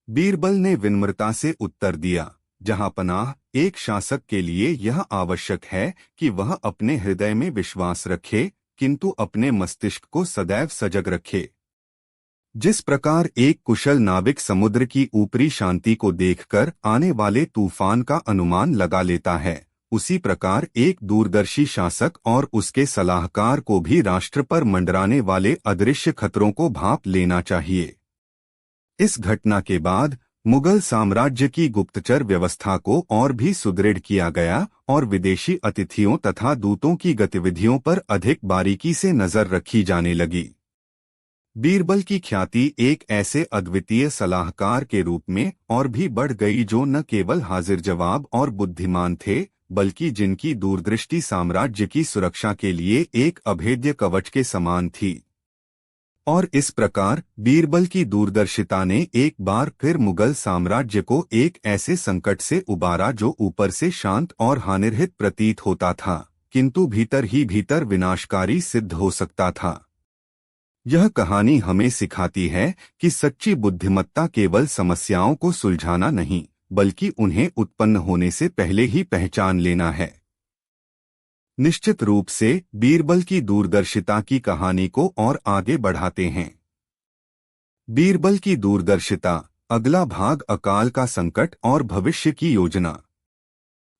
बीरबल ने विनम्रता से उत्तर दिया, जहांपनाह, एक शासक के लिए यह आवश्यक है कि वह अपने हृदय में विश्वास रखे, किंतु अपने मस्तिष्क को सदैव सजग रखे। जिस प्रकार एक कुशल नाविक समुद्र की ऊपरी शांति को देखकर आने वाले तूफान का अनुमान लगा लेता है, उसी प्रकार एक दूरदर्शी शासक और उसके सलाहकार को भी राष्ट्र पर मंडराने वाले अदृश्य खतरों को भांप लेना चाहिए। इस घटना के बाद मुगल साम्राज्य की गुप्तचर व्यवस्था को और भी सुदृढ़ किया गया और विदेशी अतिथियों तथा दूतों की गतिविधियों पर अधिक बारीकी से नजर रखी जाने लगी। बीरबल की ख्याति एक ऐसे अद्वितीय सलाहकार के रूप में और भी बढ़ गई जो न केवल हाजिर जवाब और बुद्धिमान थे, बल्कि जिनकी दूरदृष्टि साम्राज्य की सुरक्षा के लिए एक अभेद्य कवच के समान थी। और इस प्रकार बीरबल की दूरदर्शिता ने एक बार फिर मुगल साम्राज्य को एक ऐसे संकट से उबारा जो ऊपर से शांत और हानिरहित प्रतीत होता था, किंतु भीतर ही भीतर विनाशकारी सिद्ध हो सकता था। यह कहानी हमें सिखाती है कि सच्ची बुद्धिमत्ता केवल समस्याओं को सुलझाना नहीं, बल्कि उन्हें उत्पन्न होने से पहले ही पहचान लेना है। निश्चित रूप से बीरबल की दूरदर्शिता की कहानी को और आगे बढ़ाते हैं। बीरबल की दूरदर्शिता, अगला भाग, अकाल का संकट और भविष्य की योजना।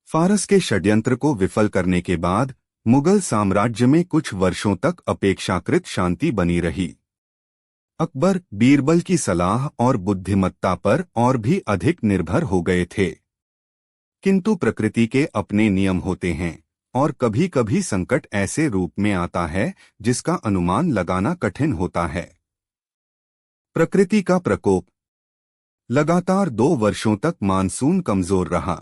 फारस के षड्यंत्र को विफल करने के बाद मुगल साम्राज्य में कुछ वर्षों तक अपेक्षाकृत शांति बनी रही। अकबर बीरबल की सलाह और बुद्धिमत्ता पर और भी अधिक निर्भर हो गए थे। किंतु प्रकृति के अपने नियम होते हैं और कभी कभी संकट ऐसे रूप में आता है जिसका अनुमान लगाना कठिन होता है। प्रकृति का प्रकोप। लगातार 2 वर्षों तक मानसून कमजोर रहा।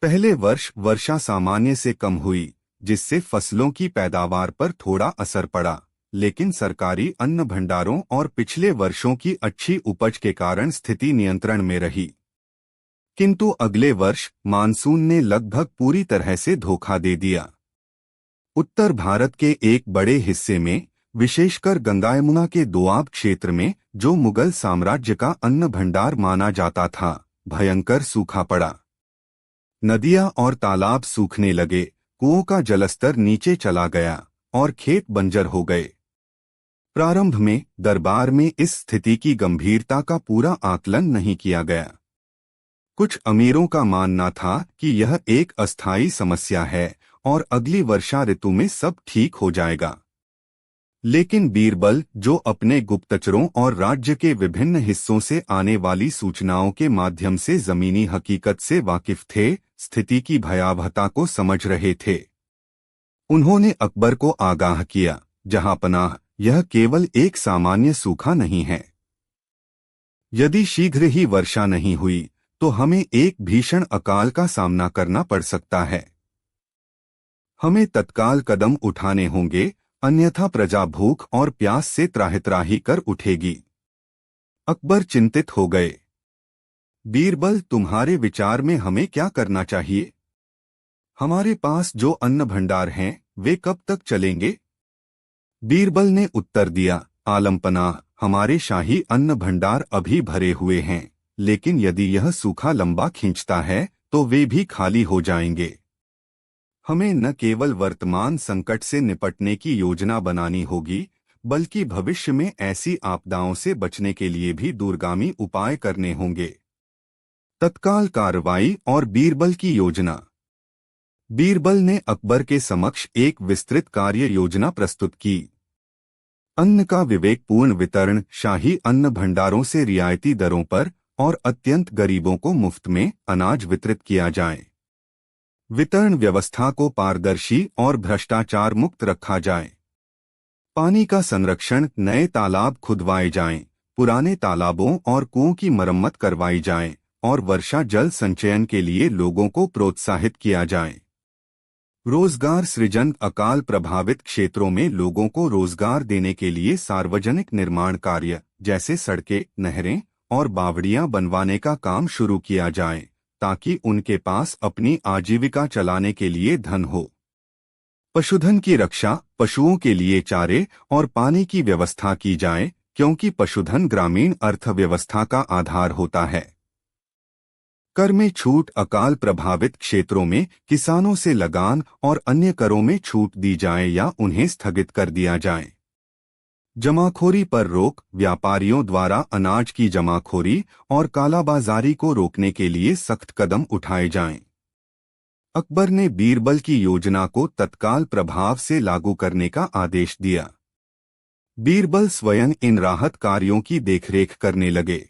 पहले वर्ष वर्षा सामान्य से कम हुई, जिससे फसलों की पैदावार पर थोड़ा असर पड़ा, लेकिन सरकारी अन्न भंडारों और पिछले वर्षों की अच्छी उपज के कारण स्थिति नियंत्रण में रही। किंतु अगले वर्ष मानसून ने लगभग पूरी तरह से धोखा दे दिया। उत्तर भारत के एक बड़े हिस्से में, विशेषकर गंगा यमुना के दोआब क्षेत्र में, जो मुगल साम्राज्य का अन्न भंडार माना जाता था, भयंकर सूखा पड़ा। नदियां और तालाब सूखने लगे, कुओं का जलस्तर नीचे चला गया और खेत बंजर हो गए। प्रारंभ में दरबार में इस स्थिति की गंभीरता का पूरा आकलन नहीं किया गया। कुछ अमीरों का मानना था कि यह एक अस्थायी समस्या है और अगली वर्षा ऋतु में सब ठीक हो जाएगा। लेकिन बीरबल, जो अपने गुप्तचरों और राज्य के विभिन्न हिस्सों से आने वाली सूचनाओं के माध्यम से जमीनी हकीकत से वाकिफ थे, स्थिति की भयावहता को समझ रहे थे। उन्होंने अकबर को आगाह किया, जहांपनाह, यह केवल एक सामान्य सूखा नहीं है। यदि शीघ्र ही वर्षा नहीं हुई तो हमें एक भीषण अकाल का सामना करना पड़ सकता है। हमें तत्काल कदम उठाने होंगे, अन्यथा प्रजा भूख और प्यास से त्राहि कर उठेगी। अकबर चिंतित हो गए। बीरबल, तुम्हारे विचार में हमें क्या करना चाहिए? हमारे पास जो अन्न भंडार हैं, वे कब तक चलेंगे? बीरबल ने उत्तर दिया, आलमपनाह, हमारे शाही अन्न भंडार अभी भरे हुए हैं, लेकिन यदि यह सूखा लंबा खींचता है तो वे भी खाली हो जाएंगे। हमें न केवल वर्तमान संकट से निपटने की योजना बनानी होगी, बल्कि भविष्य में ऐसी आपदाओं से बचने के लिए भी दूरगामी उपाय करने होंगे। तत्काल कार्रवाई और बीरबल की योजना। बीरबल ने अकबर के समक्ष एक विस्तृत कार्य योजना प्रस्तुत की। अन्न का विवेकपूर्ण वितरण, शाही अन्न भंडारों से रियायती दरों पर और अत्यंत गरीबों को मुफ्त में अनाज वितरित किया जाए। वितरण व्यवस्था को पारदर्शी और भ्रष्टाचार मुक्त रखा जाए। पानी का संरक्षण, नए तालाब खुदवाए जाएं, पुराने तालाबों और कुओं की मरम्मत करवाई जाए और वर्षा जल संचयन के लिए लोगों को प्रोत्साहित किया जाए। रोजगार सृजन, अकाल प्रभावित क्षेत्रों में लोगों को रोजगार देने के लिए सार्वजनिक निर्माण कार्य जैसे सड़कें, नहरें और बावड़ियां बनवाने का काम शुरू किया जाए, ताकि उनके पास अपनी आजीविका चलाने के लिए धन हो। पशुधन की रक्षा, पशुओं के लिए चारे और पानी की व्यवस्था की जाए, क्योंकि पशुधन ग्रामीण अर्थव्यवस्था का आधार होता है। कर में छूट, अकाल प्रभावित क्षेत्रों में किसानों से लगान और अन्य करों में छूट दी जाए या उन्हें स्थगित कर दिया जाए। जमाखोरी पर रोक, व्यापारियों द्वारा अनाज की जमाखोरी और कालाबाजारी को रोकने के लिए सख्त कदम उठाए जाएं। अकबर ने बीरबल की योजना को तत्काल प्रभाव से लागू करने का आदेश दिया। बीरबल स्वयं इन राहत कार्यों की देखरेख करने लगे।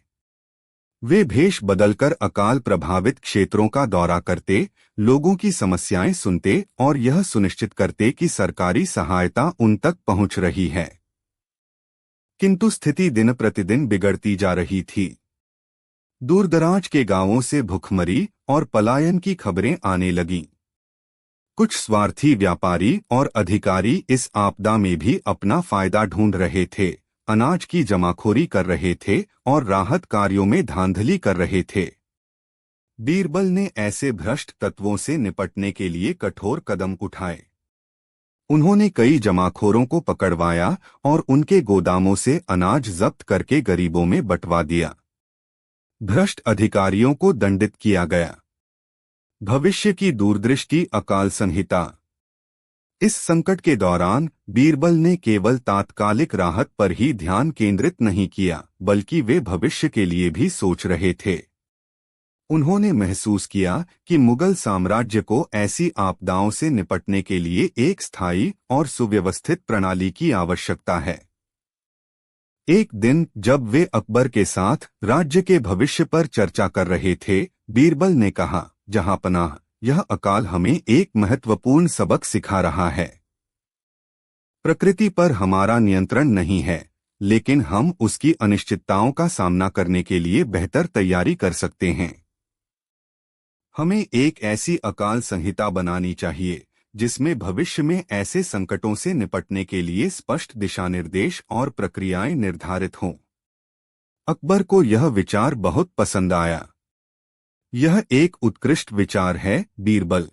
वे भेष बदलकर अकाल प्रभावित क्षेत्रों का दौरा करते, लोगों की समस्याएं सुनते और यह सुनिश्चित करते कि सरकारी सहायता उन तक पहुंच रही है। किंतु स्थिति दिन प्रतिदिन बिगड़ती जा रही थी। दूरदराज के गांवों से भुखमरी और पलायन की खबरें आने लगीं। कुछ स्वार्थी व्यापारी और अधिकारी इस आपदा में भी अपना फायदा ढूंढ रहे थे, अनाज की जमाखोरी कर रहे थे और राहत कार्यों में धांधली कर रहे थे। बीरबल ने ऐसे भ्रष्ट तत्वों से निपटने के लिए कठोर कदम उठाए। उन्होंने कई जमाखोरों को पकड़वाया और उनके गोदामों से अनाज जब्त करके गरीबों में बंटवा दिया। भ्रष्ट अधिकारियों को दंडित किया गया। भविष्य की दूरदृष्टि, अकाल संहिता। इस संकट के दौरान बीरबल ने केवल तात्कालिक राहत पर ही ध्यान केंद्रित नहीं किया, बल्कि वे भविष्य के लिए भी सोच रहे थे। उन्होंने महसूस किया कि मुगल साम्राज्य को ऐसी आपदाओं से निपटने के लिए एक स्थायी और सुव्यवस्थित प्रणाली की आवश्यकता है। एक दिन जब वे अकबर के साथ राज्य के भविष्य पर चर्चा कर रहे थे, बीरबल ने कहा, जहांपनाह, यह अकाल हमें एक महत्वपूर्ण सबक सिखा रहा है। प्रकृति पर हमारा नियंत्रण नहीं है, लेकिन हम उसकी अनिश्चितताओं का सामना करने के लिए बेहतर तैयारी कर सकते हैं। हमें एक ऐसी अकाल संहिता बनानी चाहिए जिसमें भविष्य में ऐसे संकटों से निपटने के लिए स्पष्ट दिशानिर्देश और प्रक्रियाएं निर्धारित हों। अकबर को यह विचार बहुत पसंद आया। यह एक उत्कृष्ट विचार है, बीरबल।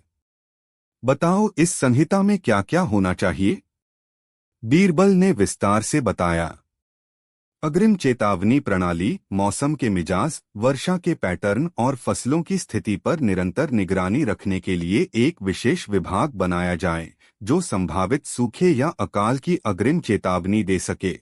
बताओ, इस संहिता में क्या क्या होना चाहिए? बीरबल ने विस्तार से बताया। अग्रिम चेतावनी प्रणाली, मौसम के मिजाज, वर्षा के पैटर्न और फसलों की स्थिति पर निरंतर निगरानी रखने के लिए एक विशेष विभाग बनाया जाए जो संभावित सूखे या अकाल की अग्रिम चेतावनी दे सके।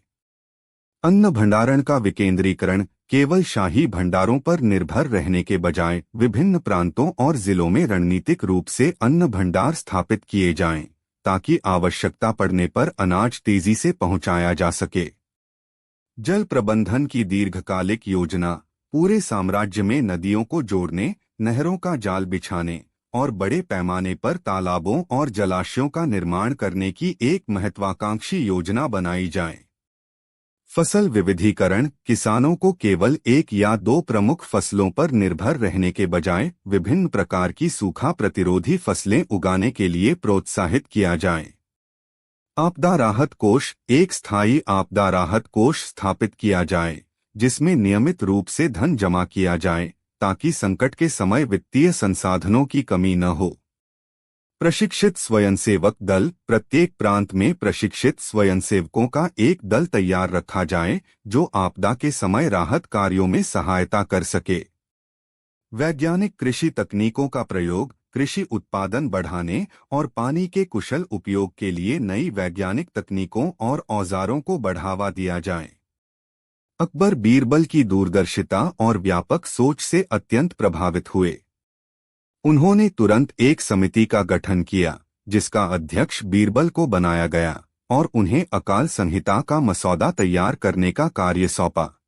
अन्न भंडारण का विकेंद्रीकरण, केवल शाही भंडारों पर निर्भर रहने के बजाय विभिन्न प्रांतों और जिलों में रणनीतिक रूप से अन्न भंडार स्थापित किए जाएं, ताकि आवश्यकता पड़ने पर अनाज तेजी से पहुंचाया जा सके। जल प्रबंधन की दीर्घकालिक योजना, पूरे साम्राज्य में नदियों को जोड़ने, नहरों का जाल बिछाने और बड़े पैमाने पर तालाबों और जलाशयों का निर्माण करने की एक महत्वाकांक्षी योजना बनाई जाए। फसल विविधीकरण, किसानों को केवल एक या दो प्रमुख फसलों पर निर्भर रहने के बजाय विभिन्न प्रकार की सूखा प्रतिरोधी फसलें उगाने के लिए प्रोत्साहित किया जाए। आपदा राहत कोष, एक स्थायी आपदा राहत कोष स्थापित किया जाए जिसमें नियमित रूप से धन जमा किया जाए ताकि संकट के समय वित्तीय संसाधनों की कमी न हो। प्रशिक्षित स्वयंसेवक दल, प्रत्येक प्रांत में प्रशिक्षित स्वयंसेवकों का एक दल तैयार रखा जाए जो आपदा के समय राहत कार्यों में सहायता कर सके। वैज्ञानिक कृषि तकनीकों का प्रयोग, कृषि उत्पादन बढ़ाने और पानी के कुशल उपयोग के लिए नई वैज्ञानिक तकनीकों और औजारों को बढ़ावा दिया जाए। अकबर बीरबल की दूरदर्शिता और व्यापक सोच से अत्यंत प्रभावित हुए। उन्होंने तुरंत एक समिति का गठन किया जिसका अध्यक्ष बीरबल को बनाया गया और उन्हें अकाल संहिता का मसौदा तैयार करने का कार्य सौंपा।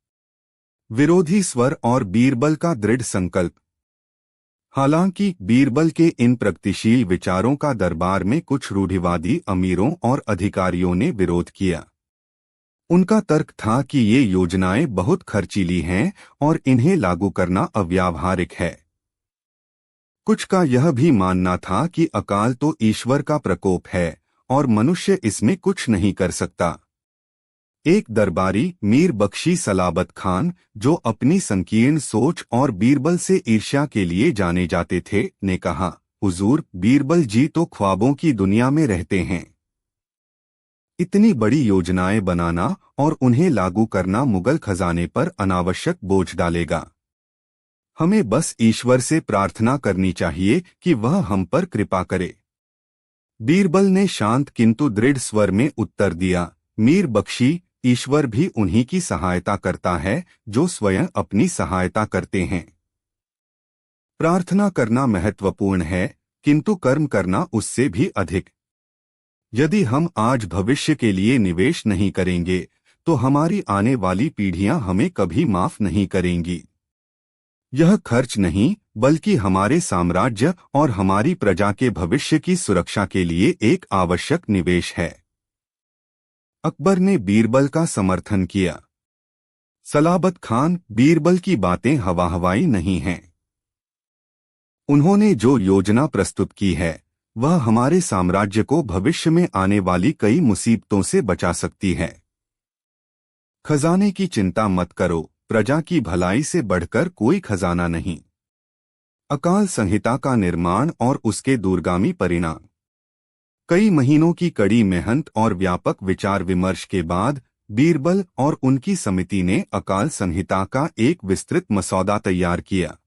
विरोधी स्वर और बीरबल का दृढ़ संकल्प। हालांकि बीरबल के इन प्रगतिशील विचारों का दरबार में कुछ रूढ़िवादी अमीरों और अधिकारियों ने विरोध किया। उनका तर्क था कि ये योजनाएं बहुत खर्चीली हैं और इन्हें लागू करना अव्यावहारिक है। कुछ का यह भी मानना था कि अकाल तो ईश्वर का प्रकोप है और मनुष्य इसमें कुछ नहीं कर सकता। एक दरबारी, मीर बख्शी सलाबत खान, जो अपनी संकीर्ण सोच और बीरबल से ईर्ष्या के लिए जाने जाते थे, ने कहा, हुजूर, बीरबल जी तो ख्वाबों की दुनिया में रहते हैं। इतनी बड़ी योजनाएं बनाना और उन्हें लागू करना मुगल खजाने पर अनावश्यक बोझ डालेगा। हमें बस ईश्वर से प्रार्थना करनी चाहिए कि वह हम पर कृपा करे। बीरबल ने शांत किंतु दृढ़ स्वर में उत्तर दिया, मीर बख्शी, ईश्वर भी उन्हीं की सहायता करता है जो स्वयं अपनी सहायता करते हैं। प्रार्थना करना महत्वपूर्ण है किंतु कर्म करना उससे भी अधिक। यदि हम आज भविष्य के लिए निवेश नहीं करेंगे तो हमारी आने वाली पीढ़ियां हमें कभी माफ नहीं करेंगी। यह खर्च नहीं बल्कि हमारे साम्राज्य और हमारी प्रजा के भविष्य की सुरक्षा के लिए एक आवश्यक निवेश है। अकबर ने बीरबल का समर्थन किया। सलाबत खान, बीरबल की बातें हवा-हवाई नहीं हैं। उन्होंने जो योजना प्रस्तुत की है वह हमारे साम्राज्य को भविष्य में आने वाली कई मुसीबतों से बचा सकती है। खजाने की चिंता मत करो, प्रजा की भलाई से बढ़कर कोई खजाना नहीं। अकाल संहिता का निर्माण और उसके दूरगामी परिणाम। कई महीनों की कड़ी मेहनत और व्यापक विचार विमर्श के बाद बीरबल और उनकी समिति ने अकाल संहिता का एक विस्तृत मसौदा तैयार किया।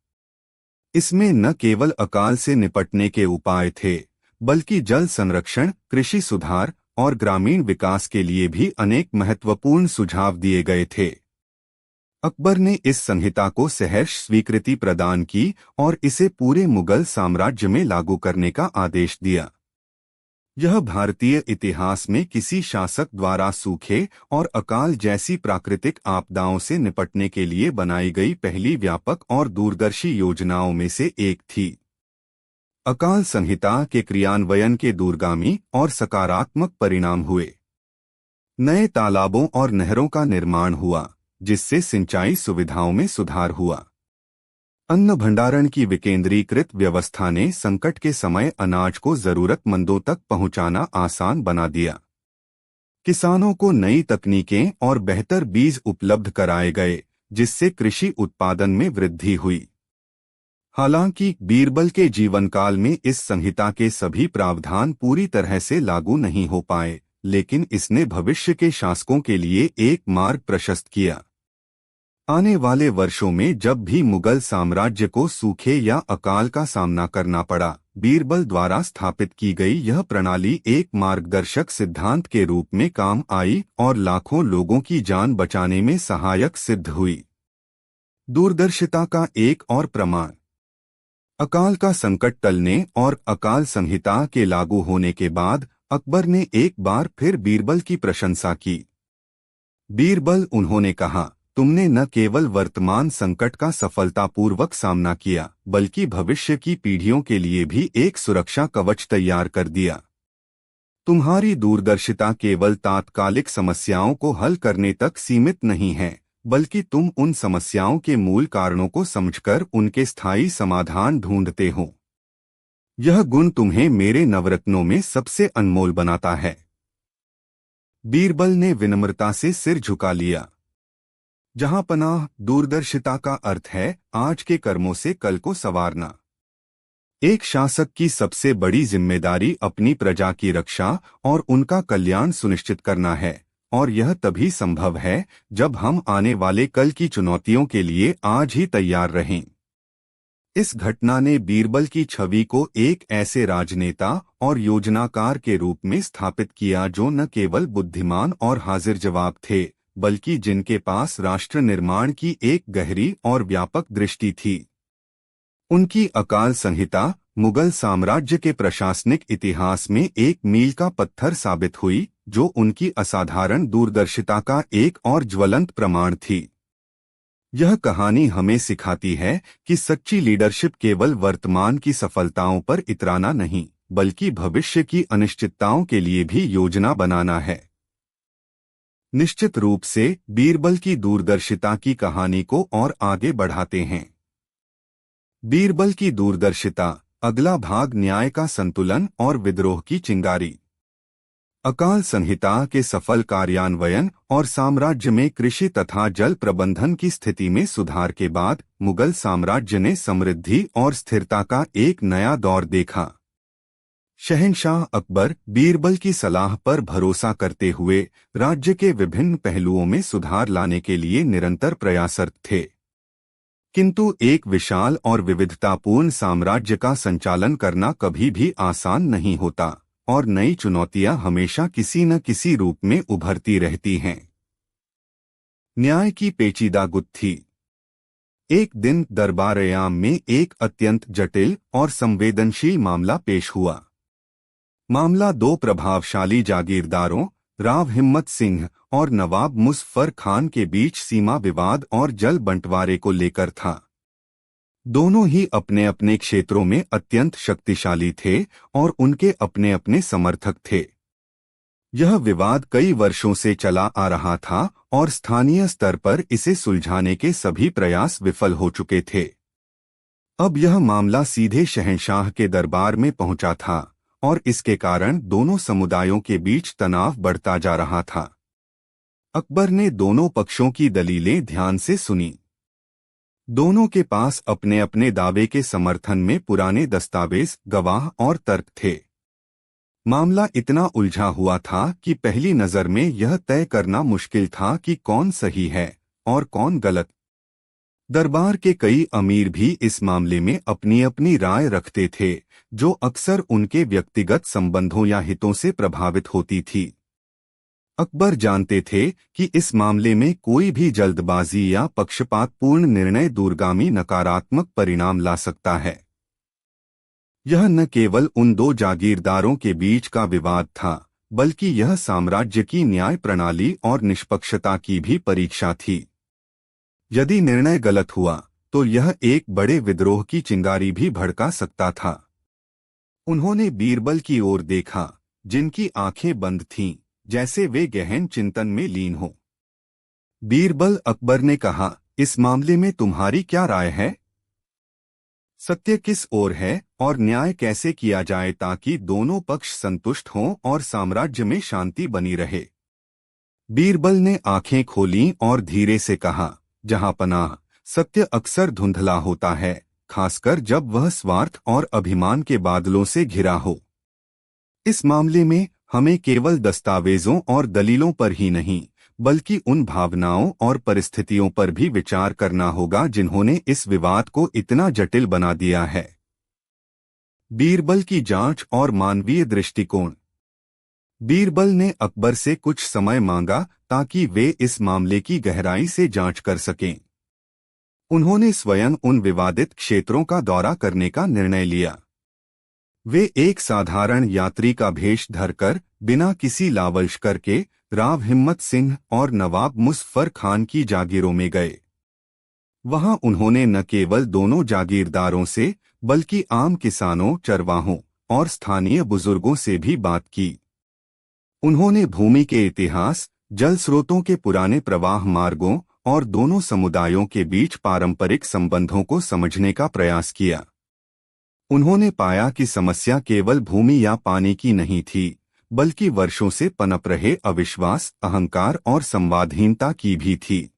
इसमें न केवल अकाल से निपटने के उपाय थे बल्कि जल संरक्षण, कृषि सुधार और ग्रामीण विकास के लिए भी अनेक महत्वपूर्ण सुझाव दिए गए थे। अकबर ने इस संहिता को सहर्ष स्वीकृति प्रदान की और इसे पूरे मुगल साम्राज्य में लागू करने का आदेश दिया। यह भारतीय इतिहास में किसी शासक द्वारा सूखे और अकाल जैसी प्राकृतिक आपदाओं से निपटने के लिए बनाई गई पहली व्यापक और दूरदर्शी योजनाओं में से एक थी। अकाल संहिता के क्रियान्वयन के दूरगामी और सकारात्मक परिणाम हुए। नए तालाबों और नहरों का निर्माण हुआ, जिससे सिंचाई सुविधाओं में सुधार हुआ। अन्न भंडारण की विकेंद्रीकृत व्यवस्था ने संकट के समय अनाज को जरूरतमंदों तक पहुंचाना आसान बना दिया। किसानों को नई तकनीकें और बेहतर बीज उपलब्ध कराए गए, जिससे कृषि उत्पादन में वृद्धि हुई। हालांकि बीरबल के जीवनकाल में इस संहिता के सभी प्रावधान पूरी तरह से लागू नहीं हो पाए, लेकिन इसने भविष्य के शासकों के लिए एक मार्ग प्रशस्त किया। आने वाले वर्षों में जब भी मुगल साम्राज्य को सूखे या अकाल का सामना करना पड़ा, बीरबल द्वारा स्थापित की गई यह प्रणाली एक मार्गदर्शक सिद्धांत के रूप में काम आई और लाखों लोगों की जान बचाने में सहायक सिद्ध हुई। दूरदर्शिता का एक और प्रमाण। अकाल का संकट टलने और अकाल संहिता के लागू होने के बाद अकबर ने एक बार फिर बीरबल की प्रशंसा की। बीरबल, उन्होंने कहा, तुमने न केवल वर्तमान संकट का सफलतापूर्वक सामना किया, बल्कि भविष्य की पीढ़ियों के लिए भी एक सुरक्षा कवच तैयार कर दिया। तुम्हारी दूरदर्शिता केवल तात्कालिक समस्याओं को हल करने तक सीमित नहीं है, बल्कि तुम उन समस्याओं के मूल कारणों को समझकर उनके स्थायी समाधान ढूंढते हो। यह गुण तुम्हें मेरे नवरत्नों में सबसे अनमोल बनाता है। बीरबल ने विनम्रता से सिर झुका लिया। जहां पनाह, दूरदर्शिता का अर्थ है आज के कर्मों से कल को संवारना। एक शासक की सबसे बड़ी जिम्मेदारी अपनी प्रजा की रक्षा और उनका कल्याण सुनिश्चित करना है, और यह तभी संभव है जब हम आने वाले कल की चुनौतियों के लिए आज ही तैयार रहें। इस घटना ने बीरबल की छवि को एक ऐसे राजनेता और योजनाकार के रूप में स्थापित किया जो न केवल बुद्धिमान और हाजिर जवाब थे, बल्कि जिनके पास राष्ट्र निर्माण की एक गहरी और व्यापक दृष्टि थी। उनकी अकाल संहिता मुगल साम्राज्य के प्रशासनिक इतिहास में एक मील का पत्थर साबित हुई, जो उनकी असाधारण दूरदर्शिता का एक और ज्वलंत प्रमाण थी। यह कहानी हमें सिखाती है कि सच्ची लीडरशिप केवल वर्तमान की सफलताओं पर इतराना नहीं, बल्कि भविष्य की अनिश्चितताओं के लिए भी योजना बनाना है। निश्चित रूप से बीरबल की दूरदर्शिता की कहानी को और आगे बढ़ाते हैं। बीरबल की दूरदर्शिता, अगला भाग, न्याय का संतुलन और विद्रोह की चिंगारी। अकाल संहिता के सफल कार्यान्वयन और साम्राज्य में कृषि तथा जल प्रबंधन की स्थिति में सुधार के बाद मुगल साम्राज्य ने समृद्धि और स्थिरता का एक नया दौर देखा। शहंशाह अकबर बीरबल की सलाह पर भरोसा करते हुए राज्य के विभिन्न पहलुओं में सुधार लाने के लिए निरंतर प्रयासरत थे। किंतु एक विशाल और विविधतापूर्ण साम्राज्य का संचालन करना कभी भी आसान नहीं होता, और नई चुनौतियां हमेशा किसी न किसी रूप में उभरती रहती हैं। न्याय की पेचीदा गुत्थी। एक दिन दरबार-ए-आम में एक अत्यंत जटिल और संवेदनशील मामला पेश हुआ। मामला दो प्रभावशाली जागीरदारों, राव हिम्मत सिंह और नवाब मुजफ्फर खान के बीच सीमा विवाद और जल बंटवारे को लेकर था। दोनों ही अपने अपने क्षेत्रों में अत्यंत शक्तिशाली थे और उनके अपने अपने समर्थक थे। यह विवाद कई वर्षों से चला आ रहा था और स्थानीय स्तर पर इसे सुलझाने के सभी प्रयास विफल हो चुके थे। अब यह मामला सीधे शहंशाह के दरबार में पहुंचा था और इसके कारण दोनों समुदायों के बीच तनाव बढ़ता जा रहा था। अकबर ने दोनों पक्षों की दलीलें ध्यान से सुनी। दोनों के पास अपने अपने दावे के समर्थन में पुराने दस्तावेज, गवाह और तर्क थे। मामला इतना उलझा हुआ था कि पहली नजर में यह तय करना मुश्किल था कि कौन सही है और कौन गलत। दरबार के कई अमीर भी इस मामले में अपनी अपनी राय रखते थे, जो अक्सर उनके व्यक्तिगत संबंधों या हितों से प्रभावित होती थी। अकबर जानते थे कि इस मामले में कोई भी जल्दबाजी या पक्षपातपूर्ण निर्णय दूरगामी नकारात्मक परिणाम ला सकता है। यह न केवल उन दो जागीरदारों के बीच का विवाद था, बल्कि यह साम्राज्य की न्याय प्रणाली और निष्पक्षता की भी परीक्षा थी। यदि निर्णय गलत हुआ तो यह एक बड़े विद्रोह की चिंगारी भी भड़का सकता था। उन्होंने बीरबल की ओर देखा, जिनकी आंखें बंद थीं, जैसे वे गहन चिंतन में लीन हो। बीरबल अकबर ने कहा, इस मामले में तुम्हारी क्या राय है? सत्य किस ओर है और न्याय कैसे किया जाए ताकि दोनों पक्ष संतुष्ट हों और साम्राज्य में शांति बनी रहे? बीरबल ने आंखें खोलीं और धीरे से कहा, जहांपनाह, सत्य अक्सर धुंधला होता है, खासकर जब वह स्वार्थ और अभिमान के बादलों से घिरा हो। इस मामले में हमें केवल दस्तावेजों और दलीलों पर ही नहीं, बल्कि उन भावनाओं और परिस्थितियों पर भी विचार करना होगा जिन्होंने इस विवाद को इतना जटिल बना दिया है। बीरबल की जांच और मानवीय दृष्टिकोण। बीरबल ने अकबर से कुछ समय मांगा ताकि वे इस मामले की गहराई से जांच कर सकें। उन्होंने स्वयं उन विवादित क्षेत्रों का दौरा करने का निर्णय लिया। वे एक साधारण यात्री का भेष धरकर बिना किसी लालच के राव हिम्मत सिंह और नवाब मुजफ्फर खान की जागीरों में गए। वहां उन्होंने न केवल दोनों जागीरदारों से बल्कि आम किसानों, चरवाहों और स्थानीय बुजुर्गों से भी बात की। उन्होंने भूमि के इतिहास, जल स्रोतों के पुराने प्रवाह मार्गों और दोनों समुदायों के बीच पारंपरिक संबंधों को समझने का प्रयास किया। उन्होंने पाया कि समस्या केवल भूमि या पानी की नहीं थी, बल्कि वर्षों से पनप रहे अविश्वास, अहंकार और संवादहीनता की भी थी।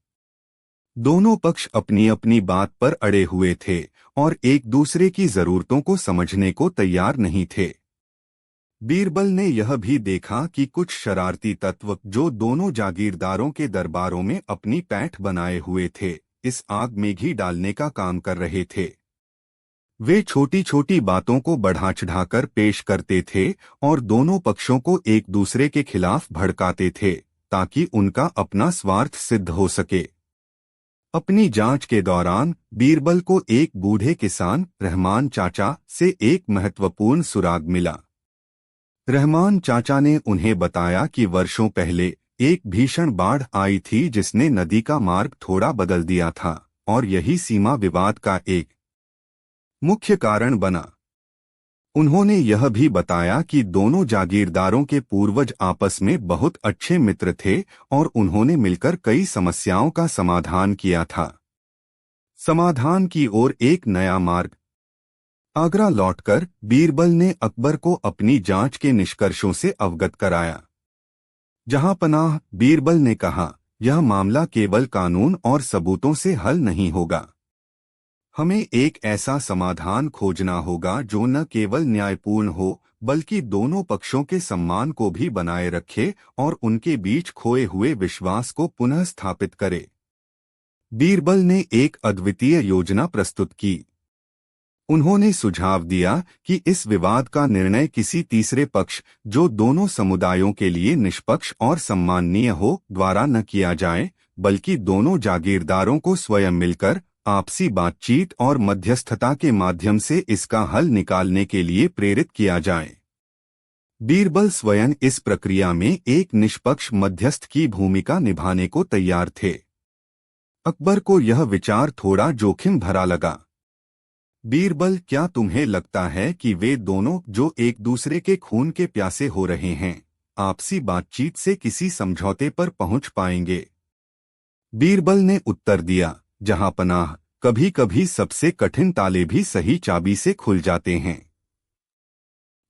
दोनों पक्ष अपनी अपनी बात पर अड़े हुए थे और एक दूसरे की जरूरतों को समझने को तैयार नहीं थे। बीरबल ने यह भी देखा कि कुछ शरारती तत्व जो दोनों जागीरदारों के दरबारों में अपनी पैठ बनाए हुए थे, इस आग में घी डालने का काम कर रहे थे। वे छोटी छोटी बातों को बढ़ा चढ़ाकर पेश करते थे और दोनों पक्षों को एक दूसरे के खिलाफ भड़काते थे ताकि उनका अपना स्वार्थ सिद्ध हो सके। अपनी जांच के दौरान बीरबल को एक बूढ़े किसान रहमान चाचा से एक महत्वपूर्ण सुराग मिला। रहमान चाचा ने उन्हें बताया कि वर्षों पहले एक भीषण बाढ़ आई थी जिसने नदी का मार्ग थोड़ा बदल दिया था और यही सीमा विवाद का एक मुख्य कारण बना। उन्होंने यह भी बताया कि दोनों जागीरदारों के पूर्वज आपस में बहुत अच्छे मित्र थे और उन्होंने मिलकर कई समस्याओं का समाधान किया था। समाधान की ओर एक नया मार्ग। आगरा लौटकर बीरबल ने अकबर को अपनी जांच के निष्कर्षों से अवगत कराया। जहांपनाह, बीरबल ने कहा, यह मामला केवल कानून और सबूतों से हल नहीं होगा। हमें एक ऐसा समाधान खोजना होगा जो न केवल न्यायपूर्ण हो बल्कि दोनों पक्षों के सम्मान को भी बनाए रखे और उनके बीच खोए हुए विश्वास को पुनः स्थापित करे। बीरबल ने एक अद्वितीय योजना प्रस्तुत की। उन्होंने सुझाव दिया कि इस विवाद का निर्णय किसी तीसरे पक्ष, जो दोनों समुदायों के लिए निष्पक्ष और सम्माननीय हो, द्वारा न किया जाए, बल्कि दोनों जागीरदारों को स्वयं मिलकर आपसी बातचीत और मध्यस्थता के माध्यम से इसका हल निकालने के लिए प्रेरित किया जाए। बीरबल स्वयं इस प्रक्रिया में एक निष्पक्ष मध्यस्थ की भूमिका निभाने को तैयार थे। अकबर को यह विचार थोड़ा जोखिम भरा लगा। बीरबल, क्या तुम्हें लगता है कि वे दोनों जो एक दूसरे के खून के प्यासे हो रहे हैं, आपसी बातचीत से किसी समझौते पर पहुंच पाएंगे? बीरबल ने उत्तर दिया, जहांपनाह, कभी कभी सबसे कठिन ताले भी सही चाबी से खुल जाते हैं।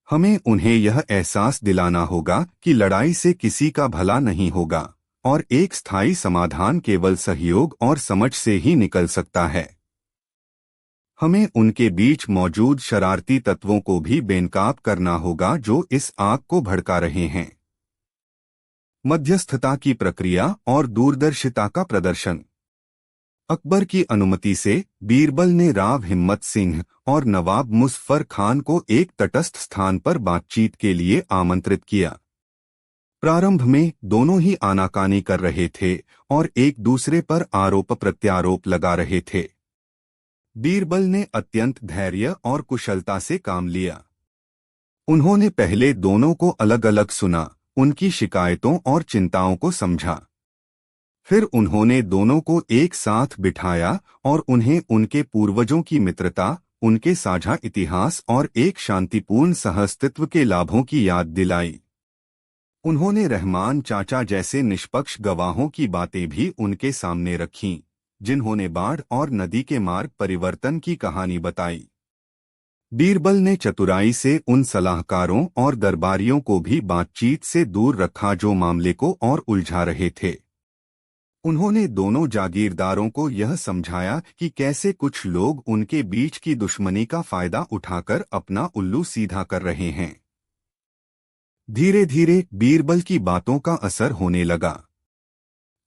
हमें उन्हें यह एहसास दिलाना होगा कि लड़ाई से किसी का भला नहीं होगा और एक स्थायी समाधान केवल सहयोग और समझ से ही निकल सकता है। हमें उनके बीच मौजूद शरारती तत्वों को भी बेनकाब करना होगा जो इस आग को भड़का रहे हैं। मध्यस्थता की प्रक्रिया और दूरदर्शिता का प्रदर्शन। अकबर की अनुमति से बीरबल ने राव हिम्मत सिंह और नवाब मुजफ्फर खान को एक तटस्थ स्थान पर बातचीत के लिए आमंत्रित किया। प्रारंभ में दोनों ही आनाकानी कर रहे थे और एक दूसरे पर आरोप प्रत्यारोप लगा रहे थे। बीरबल ने अत्यंत धैर्य और कुशलता से काम लिया। उन्होंने पहले दोनों को अलग अलग सुना, उनकी शिकायतों और चिंताओं को समझा। फिर उन्होंने दोनों को एक साथ बिठाया और उन्हें उनके पूर्वजों की मित्रता, उनके साझा इतिहास और एक शांतिपूर्ण सहअस्तित्व के लाभों की याद दिलाई। उन्होंने रहमान चाचा जैसे निष्पक्ष गवाहों की बातें भी उनके सामने रखीं, जिन्होंने बाढ़ और नदी के मार्ग परिवर्तन की कहानी बताई। बीरबल ने चतुराई से उन सलाहकारों और दरबारियों को भी बातचीत से दूर रखा जो मामले को और उलझा रहे थे। उन्होंने दोनों जागीरदारों को यह समझाया कि कैसे कुछ लोग उनके बीच की दुश्मनी का फायदा उठाकर अपना उल्लू सीधा कर रहे हैं। धीरे धीरे बीरबल की बातों का असर होने लगा।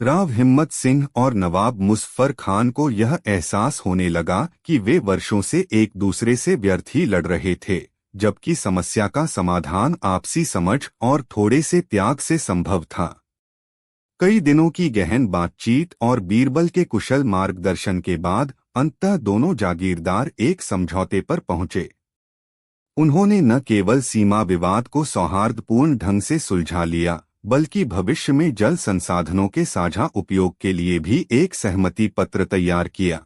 राव हिम्मत सिंह और नवाब मुजफ्फर खान को यह एहसास होने लगा कि वे वर्षों से एक दूसरे से व्यर्थ ही लड़ रहे थे, जबकि समस्या का समाधान आपसी समझ और थोड़े से त्याग से संभव था। कई दिनों की गहन बातचीत और बीरबल के कुशल मार्गदर्शन के बाद अंततः दोनों जागीरदार एक समझौते पर पहुंचे। उन्होंने न केवल सीमा विवाद को सौहार्दपूर्ण ढंग से सुलझा लिया, बल्कि भविष्य में जल संसाधनों के साझा उपयोग के लिए भी एक सहमति पत्र तैयार किया।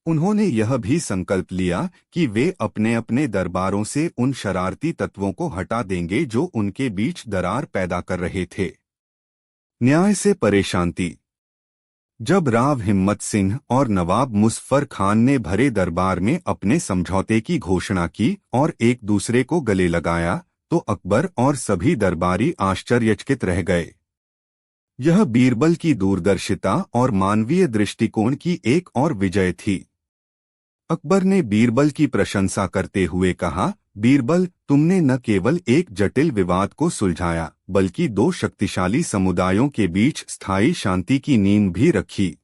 उन्होंने यह भी संकल्प लिया कि वे अपने अपने दरबारों से उन शरारती तत्वों को हटा देंगे जो उनके बीच दरार पैदा कर रहे थे। न्याय से परेशानी। जब राव हिम्मत सिंह और नवाब मुजफ्फर खान ने भरे दरबार में अपने समझौते की घोषणा की और एक दूसरे को गले लगाया, तो अकबर और सभी दरबारी आश्चर्यचकित रह गए। यह बीरबल की दूरदर्शिता और मानवीय दृष्टिकोण की एक और विजय थी। अकबर ने बीरबल की प्रशंसा करते हुए कहा, बीरबल, तुमने न केवल एक जटिल विवाद को सुलझाया, बल्कि दो शक्तिशाली समुदायों के बीच स्थायी शांति की नींव भी रखी।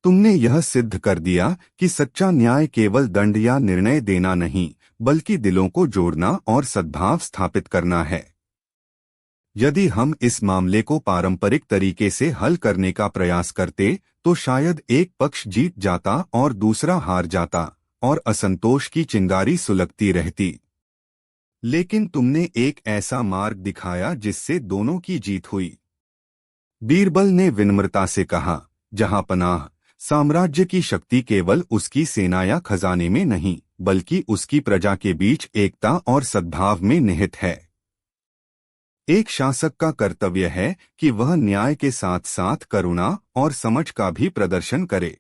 तुमने यह सिद्ध कर दिया कि सच्चा न्याय केवल दंड या निर्णय देना नहीं, बल्कि दिलों को जोड़ना और सद्भाव स्थापित करना है। यदि हम इस मामले को पारंपरिक तरीके से हल करने का प्रयास करते, तो शायद एक पक्ष जीत जाता और दूसरा हार जाता, और असंतोष की चिंगारी सुलगती रहती। लेकिन तुमने एक ऐसा मार्ग दिखाया जिससे दोनों की जीत हुई। बीरबल ने विनम्रता से कहा, जहांपनाह, साम्राज्य की शक्ति केवल उसकी सेना या खजाने में नहीं, बल्कि उसकी प्रजा के बीच एकता और सद्भाव में निहित है। एक शासक का कर्तव्य है कि वह न्याय के साथ साथ करुणा और समझ का भी प्रदर्शन करे।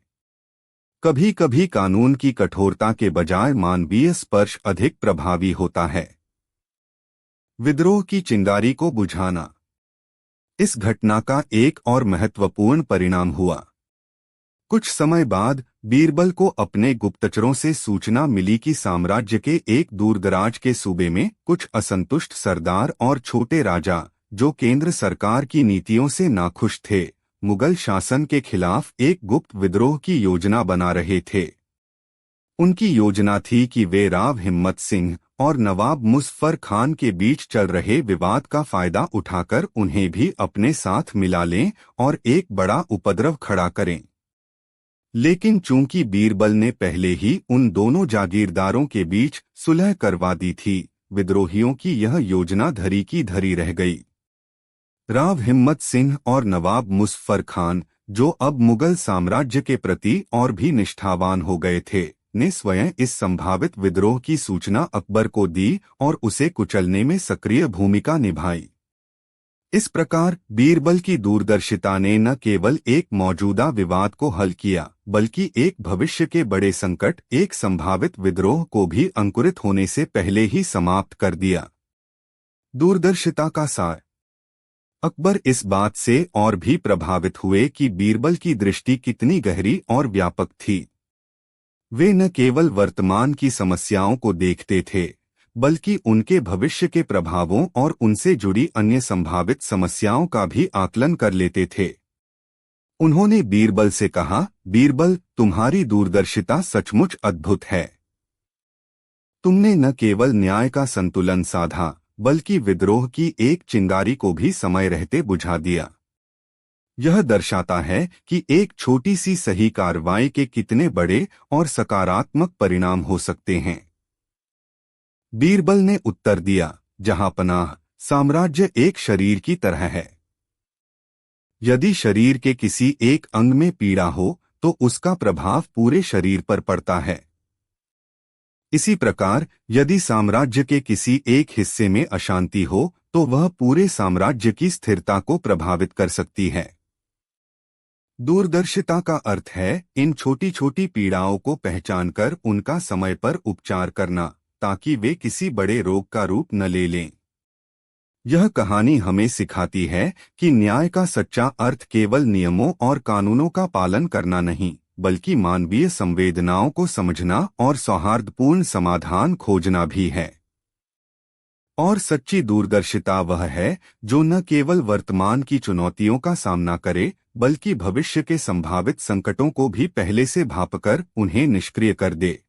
कभी कभी कानून की कठोरता के बजाय मानवीय स्पर्श अधिक प्रभावी होता है। विद्रोह की चिंगारी को बुझाना। इस घटना का एक और महत्वपूर्ण परिणाम हुआ। कुछ समय बाद बीरबल को अपने गुप्तचरों से सूचना मिली कि साम्राज्य के एक दूरदराज के सूबे में कुछ असंतुष्ट सरदार और छोटे राजा, जो केंद्र सरकार की नीतियों से नाखुश थे, मुगल शासन के खिलाफ एक गुप्त विद्रोह की योजना बना रहे थे। उनकी योजना थी कि वे राव हिम्मत सिंह और नवाब मुजफ्फर खान के बीच चल रहे विवाद का फायदा उठाकर उन्हें भी अपने साथ मिला लें और एक बड़ा उपद्रव खड़ा करें। लेकिन चूंकि बीरबल ने पहले ही उन दोनों जागीरदारों के बीच सुलह करवा दी थी, विद्रोहियों की यह योजना धरी की धरी रह गई। राव हिम्मत सिंह और नवाब मुजफ्फर खान, जो अब मुगल साम्राज्य के प्रति और भी निष्ठावान हो गए थे, ने स्वयं इस संभावित विद्रोह की सूचना अकबर को दी और उसे कुचलने में सक्रिय भूमिका निभाई। इस प्रकार बीरबल की दूरदर्शिता ने न केवल एक मौजूदा विवाद को हल किया, बल्कि एक भविष्य के बड़े संकट, एक संभावित विद्रोह को भी अंकुरित होने से पहले ही समाप्त कर दिया। दूरदर्शिता का सार। अकबर इस बात से और भी प्रभावित हुए कि बीरबल की दृष्टि कितनी गहरी और व्यापक थी। वे न केवल वर्तमान की समस्याओं को देखते थे, बल्कि उनके भविष्य के प्रभावों और उनसे जुड़ी अन्य संभावित समस्याओं का भी आकलन कर लेते थे। उन्होंने बीरबल से कहा, बीरबल, तुम्हारी दूरदर्शिता सचमुच अद्भुत है। तुमने न केवल न्याय का संतुलन साधा, बल्कि विद्रोह की एक चिंगारी को भी समय रहते बुझा दिया। यह दर्शाता है कि एक छोटी सी सही कार्रवाई के कितने बड़े और सकारात्मक परिणाम हो सकते हैं। बीरबल ने उत्तर दिया, जहांपनाह, साम्राज्य एक शरीर की तरह है। यदि शरीर के किसी एक अंग में पीड़ा हो, तो उसका प्रभाव पूरे शरीर पर पड़ता है। इसी प्रकार यदि साम्राज्य के किसी एक हिस्से में अशांति हो, तो वह पूरे साम्राज्य की स्थिरता को प्रभावित कर सकती है। दूरदर्शिता का अर्थ है इन छोटी छोटी पीड़ाओं को पहचानकर उनका समय पर उपचार करना, ताकि वे किसी बड़े रोग का रूप न ले लें। यह कहानी हमें सिखाती है कि न्याय का सच्चा अर्थ केवल नियमों और कानूनों का पालन करना नहीं, बल्कि मानवीय संवेदनाओं को समझना और सौहार्दपूर्ण समाधान खोजना भी है। और सच्ची दूरदर्शिता वह है जो न केवल वर्तमान की चुनौतियों का सामना करे, बल्कि भविष्य के संभावित संकटों को भी पहले से भांपकर उन्हें निष्क्रिय कर दे।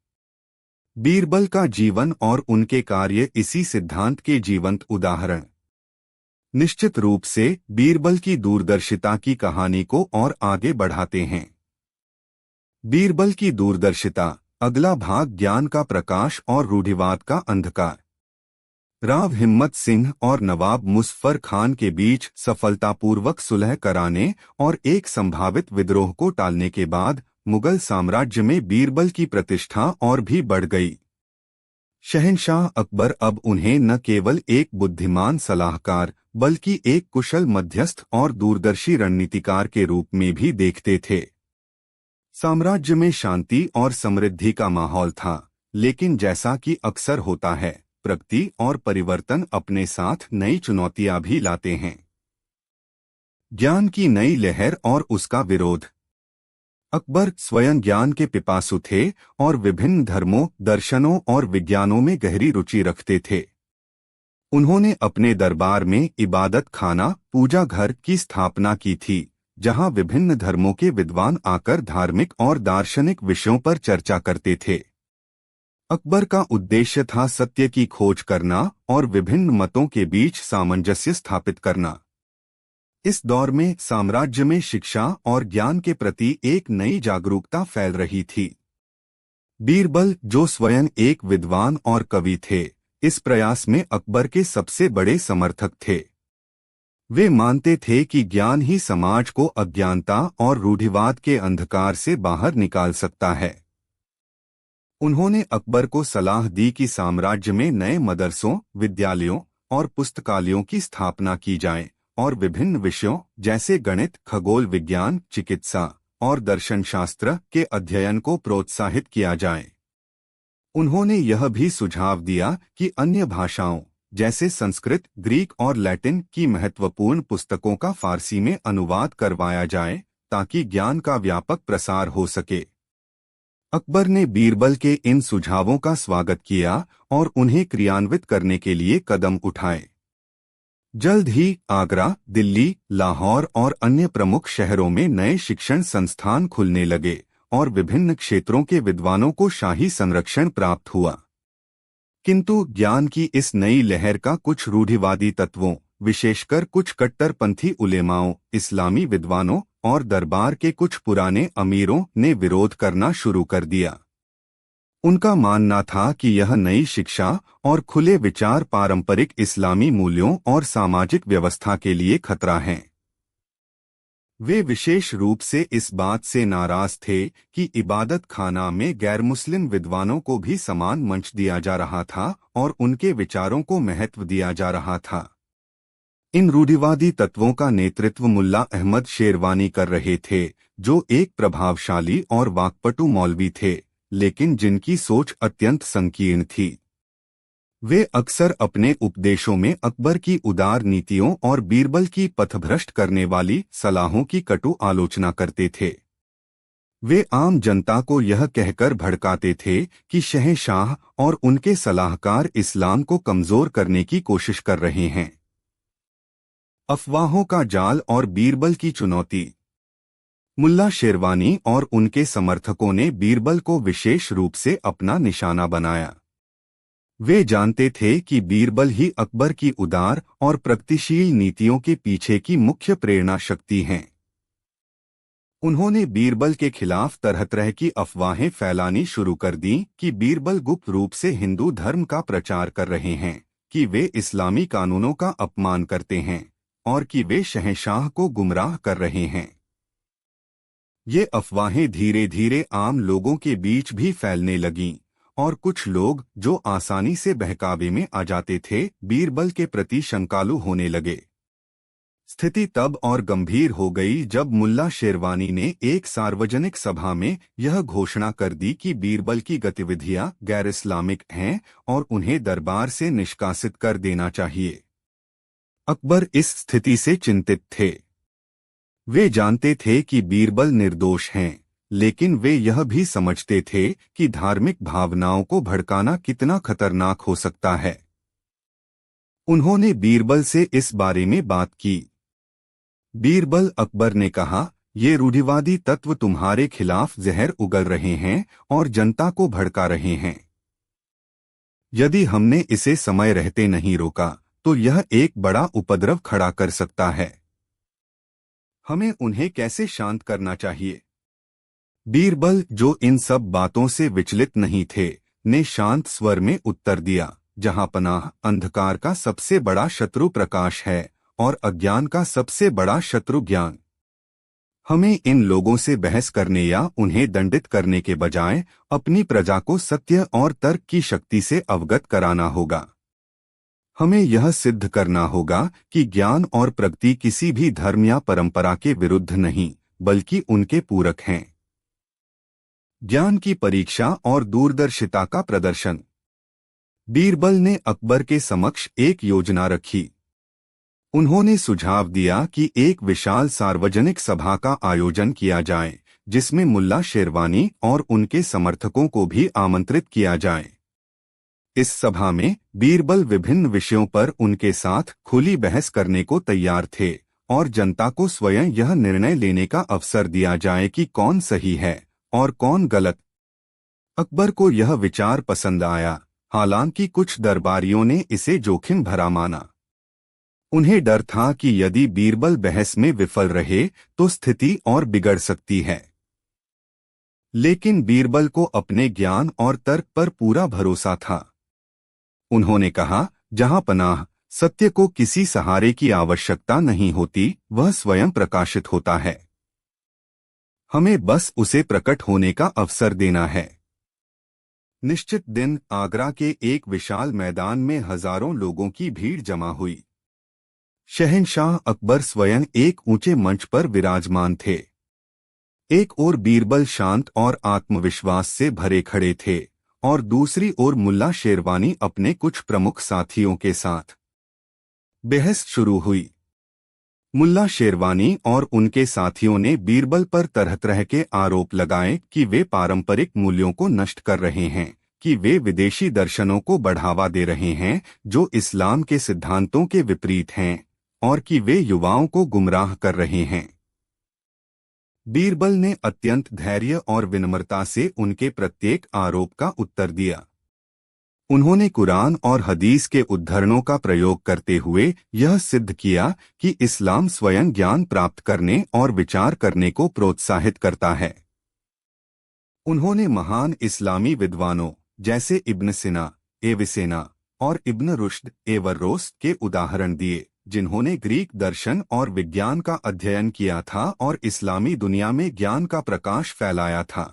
बीरबल का जीवन और उनके कार्य इसी सिद्धांत के जीवंत उदाहरण। निश्चित रूप से बीरबल की दूरदर्शिता की कहानी को और आगे बढ़ाते हैं। बीरबल की दूरदर्शिता, अगला भाग, ज्ञान का प्रकाश और रूढ़िवाद का अंधकार। राव हिम्मत सिंह और नवाब मुजफ्फर खान के बीच सफलतापूर्वक सुलह कराने और एक संभावित विद्रोह को टालने के बाद मुगल साम्राज्य में बीरबल की प्रतिष्ठा और भी बढ़ गई। शहंशाह अकबर अब उन्हें न केवल एक बुद्धिमान सलाहकार, बल्कि एक कुशल मध्यस्थ और दूरदर्शी रणनीतिकार के रूप में भी देखते थे। साम्राज्य में शांति और समृद्धि का माहौल था, लेकिन जैसा कि अक्सर होता है, प्रगति और परिवर्तन अपने साथ नई चुनौतियां भी लाते हैं। ज्ञान की नई लहर और उसका विरोध। अकबर स्वयं ज्ञान के पिपासु थे और विभिन्न धर्मों, दर्शनों और विज्ञानों में गहरी रुचि रखते थे। उन्होंने अपने दरबार में इबादत खाना, पूजा घर की स्थापना की थी, जहां विभिन्न धर्मों के विद्वान आकर धार्मिक और दार्शनिक विषयों पर चर्चा करते थे। अकबर का उद्देश्य था सत्य की खोज करना और विभिन्न मतों के बीच सामंजस्य स्थापित करना। इस दौर में साम्राज्य में शिक्षा और ज्ञान के प्रति एक नई जागरूकता फैल रही थी। बीरबल, जो स्वयं एक विद्वान और कवि थे, इस प्रयास में अकबर के सबसे बड़े समर्थक थे। वे मानते थे कि ज्ञान ही समाज को अज्ञानता और रूढ़िवाद के अंधकार से बाहर निकाल सकता है। उन्होंने अकबर को सलाह दी कि साम्राज्य में नए मदरसों, विद्यालयों और पुस्तकालयों की स्थापना की जाए और विभिन्न विषयों जैसे गणित, खगोल विज्ञान, चिकित्सा और दर्शनशास्त्र के अध्ययन को प्रोत्साहित किया जाए। उन्होंने यह भी सुझाव दिया कि अन्य भाषाओं जैसे संस्कृत, ग्रीक और लैटिन की महत्वपूर्ण पुस्तकों का फारसी में अनुवाद करवाया जाए, ताकि ज्ञान का व्यापक प्रसार हो सके। अकबर ने बीरबल के इन सुझावों का स्वागत किया और उन्हें क्रियान्वित करने के लिए कदम उठाए। जल्द ही आगरा, दिल्ली, लाहौर और अन्य प्रमुख शहरों में नए शिक्षण संस्थान खुलने लगे और विभिन्न क्षेत्रों के विद्वानों को शाही संरक्षण प्राप्त हुआ। किंतु ज्ञान की इस नई लहर का कुछ रूढ़िवादी तत्वों, विशेषकर कुछ कट्टरपंथी उलेमाओं, इस्लामी विद्वानों और दरबार के कुछ पुराने अमीरों ने विरोध करना शुरू कर दिया। उनका मानना था कि यह नई शिक्षा और खुले विचार पारंपरिक इस्लामी मूल्यों और सामाजिक व्यवस्था के लिए खतरा हैं। वे विशेष रूप से इस बात से नाराज थे कि इबादत खाना में गैर मुस्लिम विद्वानों को भी समान मंच दिया जा रहा था और उनके विचारों को महत्व दिया जा रहा था। इन रूढ़िवादी तत्वों का नेतृत्व मुल्ला अहमद शेरवानी कर रहे थे, जो एक प्रभावशाली और वाक्पटु मौलवी थे, लेकिन जिनकी सोच अत्यंत संकीर्ण थी। वे अक्सर अपने उपदेशों में अकबर की उदार नीतियों और बीरबल की पथभ्रष्ट करने वाली सलाहों की कटु आलोचना करते थे। वे आम जनता को यह कहकर भड़काते थे कि शहंशाह और उनके सलाहकार इस्लाम को कमजोर करने की कोशिश कर रहे हैं। अफवाहों का जाल और बीरबल की चुनौती। मुल्ला शेरवानी और उनके समर्थकों ने बीरबल को विशेष रूप से अपना निशाना बनाया। वे जानते थे कि बीरबल ही अकबर की उदार और प्रगतिशील नीतियों के पीछे की मुख्य प्रेरणा शक्ति हैं। उन्होंने बीरबल के खिलाफ तरह तरह की अफवाहें फैलानी शुरू कर दी कि बीरबल गुप्त रूप से हिंदू धर्म का प्रचार कर रहे हैं, कि वे इस्लामी कानूनों का अपमान करते हैं और कि वे शहंशाह को गुमराह कर रहे हैं। ये अफवाहें धीरे धीरे आम लोगों के बीच भी फैलने लगीं और कुछ लोग जो आसानी से बहकावे में आ जाते थे बीरबल के प्रति शंकालु होने लगे। स्थिति तब और गंभीर हो गई जब मुल्ला शेरवानी ने एक सार्वजनिक सभा में यह घोषणा कर दी कि बीरबल की गतिविधियां गैर इस्लामिक हैं और उन्हें दरबार से निष्कासित कर देना चाहिए। अकबर इस स्थिति से चिंतित थे। वे जानते थे कि बीरबल निर्दोष हैं, लेकिन वे यह भी समझते थे कि धार्मिक भावनाओं को भड़काना कितना खतरनाक हो सकता है। उन्होंने बीरबल से इस बारे में बात की। बीरबल, अकबर ने कहा, ये रूढ़िवादी तत्व तुम्हारे खिलाफ जहर उगल रहे हैं और जनता को भड़का रहे हैं। यदि हमने इसे समय रहते नहीं रोका तो यह एक बड़ा उपद्रव खड़ा कर सकता है। हमें उन्हें कैसे शांत करना चाहिए? बीरबल, जो इन सब बातों से विचलित नहीं थे, ने शांत स्वर में उत्तर दिया, जहां पनाह, अंधकार का सबसे बड़ा शत्रु प्रकाश है और अज्ञान का सबसे बड़ा शत्रु ज्ञान। हमें इन लोगों से बहस करने या उन्हें दंडित करने के बजाय अपनी प्रजा को सत्य और तर्क की शक्ति से अवगत कराना होगा। हमें यह सिद्ध करना होगा कि ज्ञान और प्रगति किसी भी धर्म या परंपरा के विरुद्ध नहीं, बल्कि उनके पूरक हैं। ज्ञान की परीक्षा और दूरदर्शिता का प्रदर्शन। बीरबल ने अकबर के समक्ष एक योजना रखी। उन्होंने सुझाव दिया कि एक विशाल सार्वजनिक सभा का आयोजन किया जाए, जिसमें मुल्ला शेरवानी और उनके समर्थकों को भी आमंत्रित किया जाए। इस सभा में बीरबल विभिन्न विषयों पर उनके साथ खुली बहस करने को तैयार थे और जनता को स्वयं यह निर्णय लेने का अवसर दिया जाए कि कौन सही है और कौन गलत। अकबर को यह विचार पसंद आया, हालांकि कुछ दरबारियों ने इसे जोखिम भरा माना। उन्हें डर था कि यदि बीरबल बहस में विफल रहे तो स्थिति और बिगड़ सकती है। लेकिन बीरबल को अपने ज्ञान और तर्क पर पूरा भरोसा था। उन्होंने कहा, जहां पनाह, सत्य को किसी सहारे की आवश्यकता नहीं होती, वह स्वयं प्रकाशित होता है। हमें बस उसे प्रकट होने का अवसर देना है। निश्चित दिन आगरा के एक विशाल मैदान में हजारों लोगों की भीड़ जमा हुई। शहंशाह अकबर स्वयं एक ऊंचे मंच पर विराजमान थे। एक ओर बीरबल शांत और आत्मविश्वास से भरे खड़े थे और दूसरी ओर मुल्ला शेरवानी अपने कुछ प्रमुख साथियों के साथ। बहस शुरू हुई। मुल्ला शेरवानी और उनके साथियों ने बीरबल पर तरह तरह के आरोप लगाए कि वे पारंपरिक मूल्यों को नष्ट कर रहे हैं, कि वे विदेशी दर्शनों को बढ़ावा दे रहे हैं जो इस्लाम के सिद्धांतों के विपरीत हैं, और कि वे युवाओं को गुमराह कर रहे हैं। बीरबल ने अत्यंत धैर्य और विनम्रता से उनके प्रत्येक आरोप का उत्तर दिया। उन्होंने कुरान और हदीस के उद्धरणों का प्रयोग करते हुए यह सिद्ध किया कि इस्लाम स्वयं ज्ञान प्राप्त करने और विचार करने को प्रोत्साहित करता है। उन्होंने महान इस्लामी विद्वानों जैसे इब्न सिना, एविसेना और इब्न रुश्द एवर्रोस के उदाहरण दिए, जिन्होंने ग्रीक दर्शन और विज्ञान का अध्ययन किया था और इस्लामी दुनिया में ज्ञान का प्रकाश फैलाया था।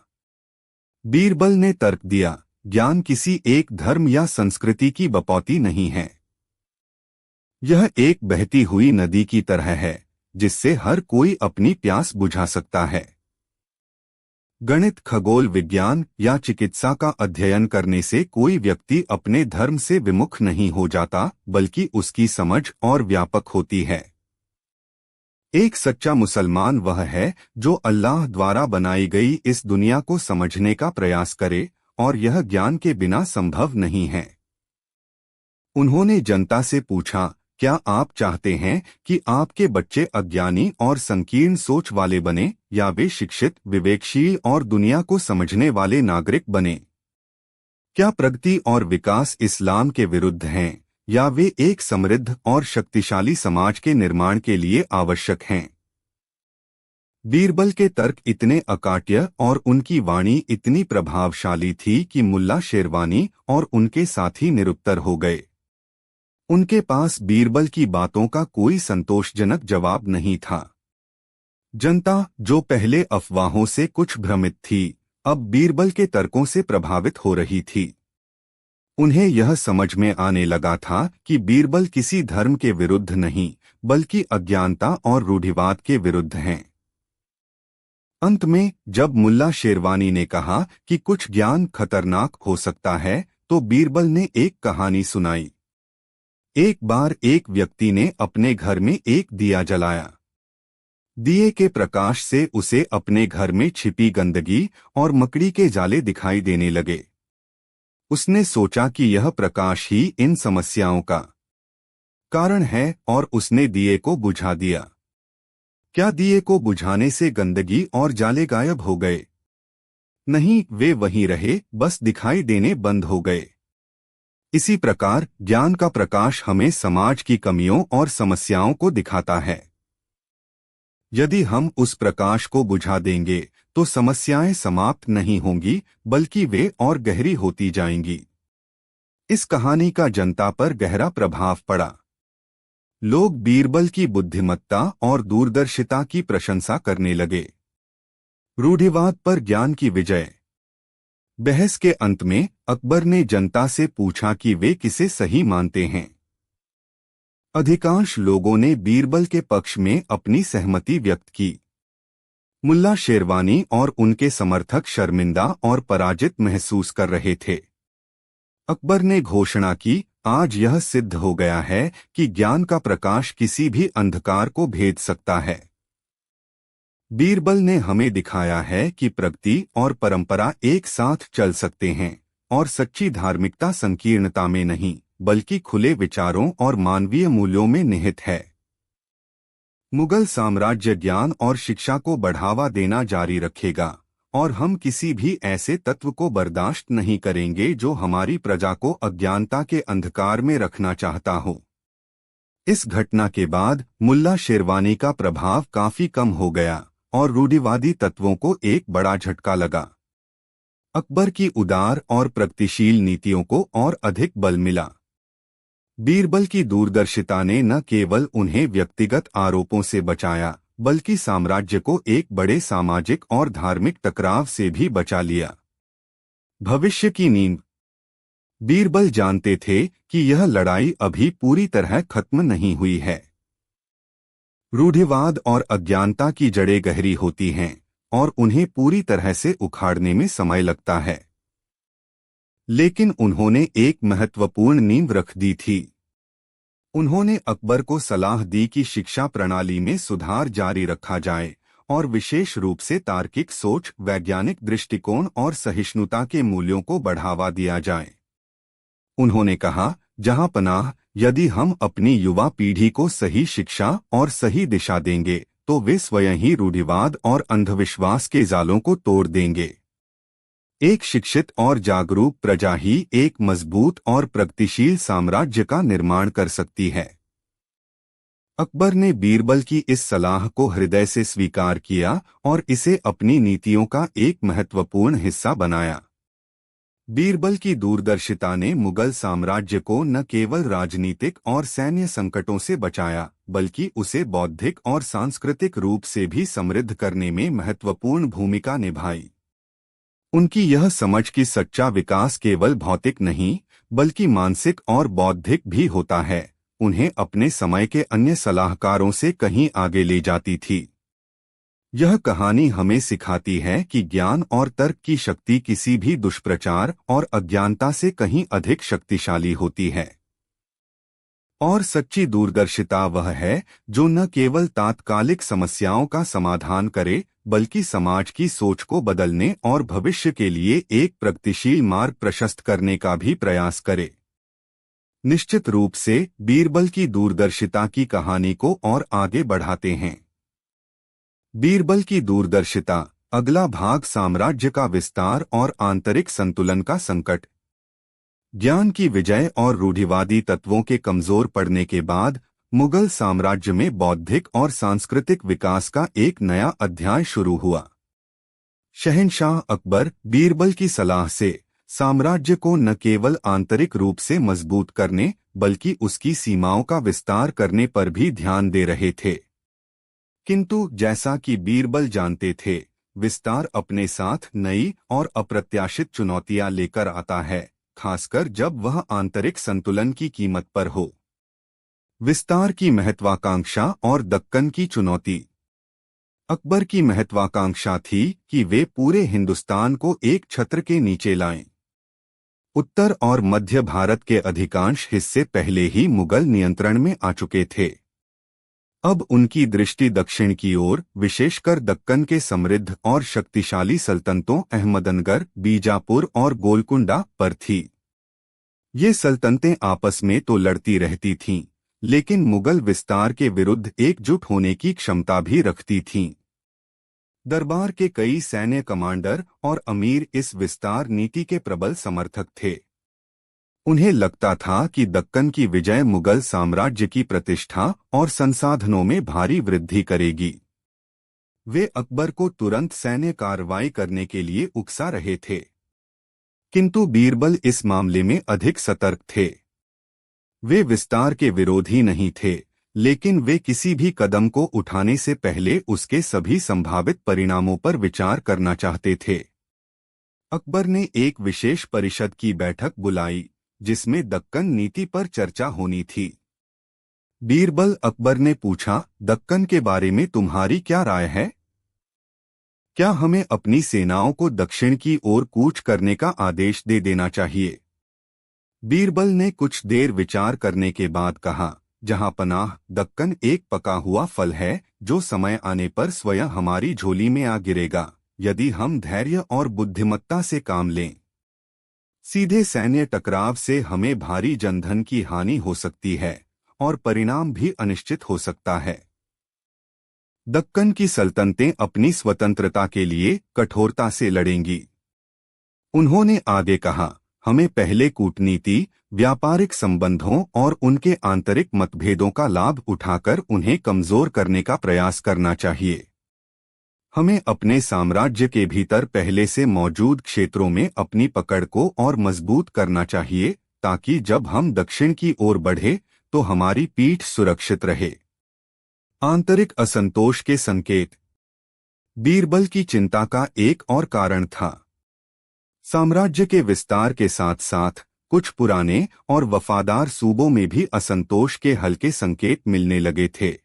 बीरबल ने तर्क दिया, ज्ञान किसी एक धर्म या संस्कृति की बपौती नहीं है। यह एक बहती हुई नदी की तरह है, जिससे हर कोई अपनी प्यास बुझा सकता है। गणित, खगोल विज्ञान या चिकित्सा का अध्ययन करने से कोई व्यक्ति अपने धर्म से विमुख नहीं हो जाता, बल्कि उसकी समझ और व्यापक होती है। एक सच्चा मुसलमान वह है जो अल्लाह द्वारा बनाई गई इस दुनिया को समझने का प्रयास करे, और यह ज्ञान के बिना संभव नहीं है। उन्होंने जनता से पूछा, क्या आप चाहते हैं कि आपके बच्चे अज्ञानी और संकीर्ण सोच वाले बने, या वे शिक्षित, विवेकशील और दुनिया को समझने वाले नागरिक बने? क्या प्रगति और विकास इस्लाम के विरुद्ध हैं, या वे एक समृद्ध और शक्तिशाली समाज के निर्माण के लिए आवश्यक हैं? बीरबल के तर्क इतने अकाट्य और उनकी वाणी इतनी प्रभावशाली थी कि मुल्ला शेरवानी और उनके साथी निरुत्तर हो गए। उनके पास बीरबल की बातों का कोई संतोषजनक जवाब नहीं था। जनता, जो पहले अफवाहों से कुछ भ्रमित थी, अब बीरबल के तर्कों से प्रभावित हो रही थी। उन्हें यह समझ में आने लगा था कि बीरबल किसी धर्म के विरुद्ध नहीं, बल्कि अज्ञानता और रूढ़िवाद के विरुद्ध हैं। अंत में जब मुल्ला शेरवानी ने कहा कि कुछ ज्ञान खतरनाक हो सकता है, तो बीरबल ने एक कहानी सुनाई। एक बार एक व्यक्ति ने अपने घर में एक दिया जलाया। दिए के प्रकाश से उसे अपने घर में छिपी गंदगी और मकड़ी के जाले दिखाई देने लगे। उसने सोचा कि यह प्रकाश ही इन समस्याओं का कारण है और उसने दिए को बुझा दिया। क्या दिए को बुझाने से गंदगी और जाले गायब हो गए? नहीं, वे वहीं रहे, बस दिखाई देने बंद हो गए। इसी प्रकार ज्ञान का प्रकाश हमें समाज की कमियों और समस्याओं को दिखाता है। यदि हम उस प्रकाश को बुझा देंगे तो समस्याएं समाप्त नहीं होंगी, बल्कि वे और गहरी होती जाएंगी। इस कहानी का जनता पर गहरा प्रभाव पड़ा। लोग बीरबल की बुद्धिमत्ता और दूरदर्शिता की प्रशंसा करने लगे। रूढ़िवाद पर ज्ञान की विजय। बहस के अंत में अकबर ने जनता से पूछा कि वे किसे सही मानते हैं। अधिकांश लोगों ने बीरबल के पक्ष में अपनी सहमति व्यक्त की। मुल्ला शेरवानी और उनके समर्थक शर्मिंदा और पराजित महसूस कर रहे थे। अकबर ने घोषणा की, आज यह सिद्ध हो गया है कि ज्ञान का प्रकाश किसी भी अंधकार को भेद सकता है। बीरबल ने हमें दिखाया है कि प्रगति और परंपरा एक साथ चल सकते हैं और सच्ची धार्मिकता संकीर्णता में नहीं, बल्कि खुले विचारों और मानवीय मूल्यों में निहित है। मुगल साम्राज्य ज्ञान और शिक्षा को बढ़ावा देना जारी रखेगा और हम किसी भी ऐसे तत्व को बर्दाश्त नहीं करेंगे जो हमारी प्रजा को अज्ञानता के अंधकार में रखना चाहता हो। इस घटना के बाद मुल्ला शेरवानी का प्रभाव काफी कम हो गया और रूढ़िवादी तत्वों को एक बड़ा झटका लगा। अकबर की उदार और प्रगतिशील नीतियों को और अधिक बल मिला। बीरबल की दूरदर्शिता ने न केवल उन्हें व्यक्तिगत आरोपों से बचाया, बल्कि साम्राज्य को एक बड़े सामाजिक और धार्मिक टकराव से भी बचा लिया। भविष्य की नींव। बीरबल जानते थे कि यह लड़ाई अभी पूरी तरह खत्म नहीं हुई है। रूढ़िवाद और अज्ञानता की जड़ें गहरी होती हैं और उन्हें पूरी तरह से उखाड़ने में समय लगता है। लेकिन उन्होंने एक महत्वपूर्ण नींव रख दी थी। उन्होंने अकबर को सलाह दी कि शिक्षा प्रणाली में सुधार जारी रखा जाए और विशेष रूप से तार्किक सोच, वैज्ञानिक दृष्टिकोण और सहिष्णुता के मूल्यों को बढ़ावा दिया जाए। उन्होंने कहा, जहां पनाह, यदि हम अपनी युवा पीढ़ी को सही शिक्षा और सही दिशा देंगे तो वे स्वयं ही रूढ़िवाद और अंधविश्वास के जालों को तोड़ देंगे। एक शिक्षित और जागरूक प्रजा ही एक मजबूत और प्रगतिशील साम्राज्य का निर्माण कर सकती है। अकबर ने बीरबल की इस सलाह को हृदय से स्वीकार किया और इसे अपनी नीतियों का एक महत्वपूर्ण हिस्सा बनाया। बीरबल की दूरदर्शिता ने मुगल साम्राज्य को न केवल राजनीतिक और सैन्य संकटों से बचाया, बल्कि उसे बौद्धिक और सांस्कृतिक रूप से भी समृद्ध करने में महत्वपूर्ण भूमिका निभाई। उनकी यह समझ कि सच्चा विकास केवल भौतिक नहीं, बल्कि मानसिक और बौद्धिक भी होता है, उन्हें अपने समय के अन्य सलाहकारों से कहीं आगे ले जाती थी। यह कहानी हमें सिखाती है कि ज्ञान और तर्क की शक्ति किसी भी दुष्प्रचार और अज्ञानता से कहीं अधिक शक्तिशाली होती है। और सच्ची दूरदर्शिता वह है जो न केवल तात्कालिक समस्याओं का समाधान करे, बल्कि समाज की सोच को बदलने और भविष्य के लिए एक प्रगतिशील मार्ग प्रशस्त करने का भी प्रयास करे। निश्चित रूप से बीरबल की दूरदर्शिता की कहानी को और आगे बढ़ाते हैं। बीरबल की दूरदर्शिता, अगला भाग, साम्राज्य का विस्तार और आंतरिक संतुलन का संकट। ज्ञान की विजय और रूढ़िवादी तत्वों के कमजोर पड़ने के बाद मुगल साम्राज्य में बौद्धिक और सांस्कृतिक विकास का एक नया अध्याय शुरू हुआ। शहंशाह अकबर बीरबल की सलाह से साम्राज्य को न केवल आंतरिक रूप से मजबूत करने, बल्कि उसकी सीमाओं का विस्तार करने पर भी ध्यान दे रहे थे। किंतु जैसा कि बीरबल जानते थे, विस्तार अपने साथ नई और अप्रत्याशित चुनौतियां लेकर आता है, खासकर जब वह आंतरिक संतुलन की कीमत पर हो। विस्तार की महत्वाकांक्षा और दक्कन की चुनौती। अकबर की महत्वाकांक्षा थी कि वे पूरे हिंदुस्तान को एक छत्र के नीचे लाएं। उत्तर और मध्य भारत के अधिकांश हिस्से पहले ही मुगल नियंत्रण में आ चुके थे। अब उनकी दृष्टि दक्षिण की ओर, विशेषकर दक्कन के समृद्ध और शक्तिशाली सल्तनतों अहमदनगर, बीजापुर और गोलकुंडा पर थी। ये सल्तनतें आपस में तो लड़ती रहती थीं, लेकिन मुगल विस्तार के विरुद्ध एकजुट होने की क्षमता भी रखती थीं। दरबार के कई सैन्य कमांडर और अमीर इस विस्तार नीति के प्रबल समर्थक थे। उन्हें लगता था कि दक्कन की विजय मुगल साम्राज्य की प्रतिष्ठा और संसाधनों में भारी वृद्धि करेगी। वे अकबर को तुरंत सैन्य कार्रवाई करने के लिए उकसा रहे थे, किंतु बीरबल इस मामले में अधिक सतर्क थे। वे विस्तार के विरोधी नहीं थे, लेकिन वे किसी भी कदम को उठाने से पहले उसके सभी संभावित परिणामों पर विचार करना चाहते थे। अकबर ने एक विशेष परिषद की बैठक बुलाई, जिसमें दक्कन नीति पर चर्चा होनी थी। बीरबल अकबर ने पूछा, दक्कन के बारे में तुम्हारी क्या राय है? क्या हमें अपनी सेनाओं को दक्षिण की ओर कूच करने का आदेश दे देना चाहिए? बीरबल ने कुछ देर विचार करने के बाद कहा, जहां पनाह, दक्कन एक पका हुआ फल है जो समय आने पर स्वयं हमारी झोली में आ गिरेगा, यदि हम धैर्य और बुद्धिमत्ता से काम लें। सीधे सैन्य टकराव से हमें भारी जनधन की हानि हो सकती है और परिणाम भी अनिश्चित हो सकता है। दक्कन की सल्तनतें अपनी स्वतंत्रता के लिए कठोरता से लड़ेंगी। उन्होंने आगे कहा, हमें पहले कूटनीति, व्यापारिक संबंधों और उनके आंतरिक मतभेदों का लाभ उठाकर उन्हें कमजोर करने का प्रयास करना चाहिए। हमें अपने साम्राज्य के भीतर पहले से मौजूद क्षेत्रों में अपनी पकड़ को और मजबूत करना चाहिए, ताकि जब हम दक्षिण की ओर बढ़े तो हमारी पीठ सुरक्षित रहे। आंतरिक असंतोष के संकेत। बीरबल की चिंता का एक और कारण था। साम्राज्य के विस्तार के साथ साथ कुछ पुराने और वफादार सूबों में भी असंतोष के हल्के संकेत मिलने लगे थे।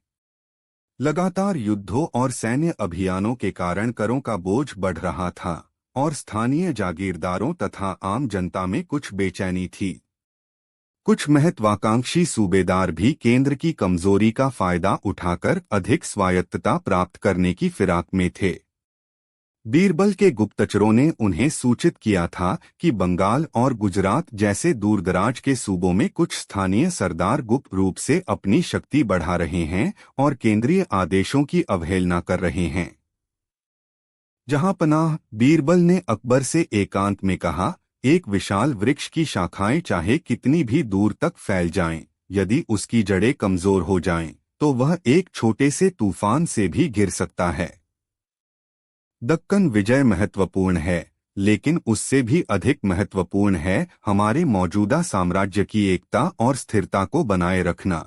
लगातार युद्धों और सैन्य अभियानों के कारण करों का बोझ बढ़ रहा था और स्थानीय जागीरदारों तथा आम जनता में कुछ बेचैनी थी। कुछ महत्वाकांक्षी सूबेदार भी केंद्र की कमजोरी का फायदा उठाकर अधिक स्वायत्तता प्राप्त करने की फिराक में थे। बीरबल के गुप्तचरों ने उन्हें सूचित किया था कि बंगाल और गुजरात जैसे दूरदराज के सूबों में कुछ स्थानीय सरदार गुप्त रूप से अपनी शक्ति बढ़ा रहे हैं और केंद्रीय आदेशों की अवहेलना कर रहे हैं। जहां पनाह, बीरबल ने अकबर से एकांत में कहा, एक विशाल वृक्ष की शाखाएं चाहे कितनी भी दूर तक फैल जाएं, यदि उसकी जड़ें कमजोर हो जाएं, तो वह एक छोटे से तूफान से भी गिर सकता है। दक्कन विजय महत्वपूर्ण है, लेकिन उससे भी अधिक महत्वपूर्ण है हमारे मौजूदा साम्राज्य की एकता और स्थिरता को बनाए रखना।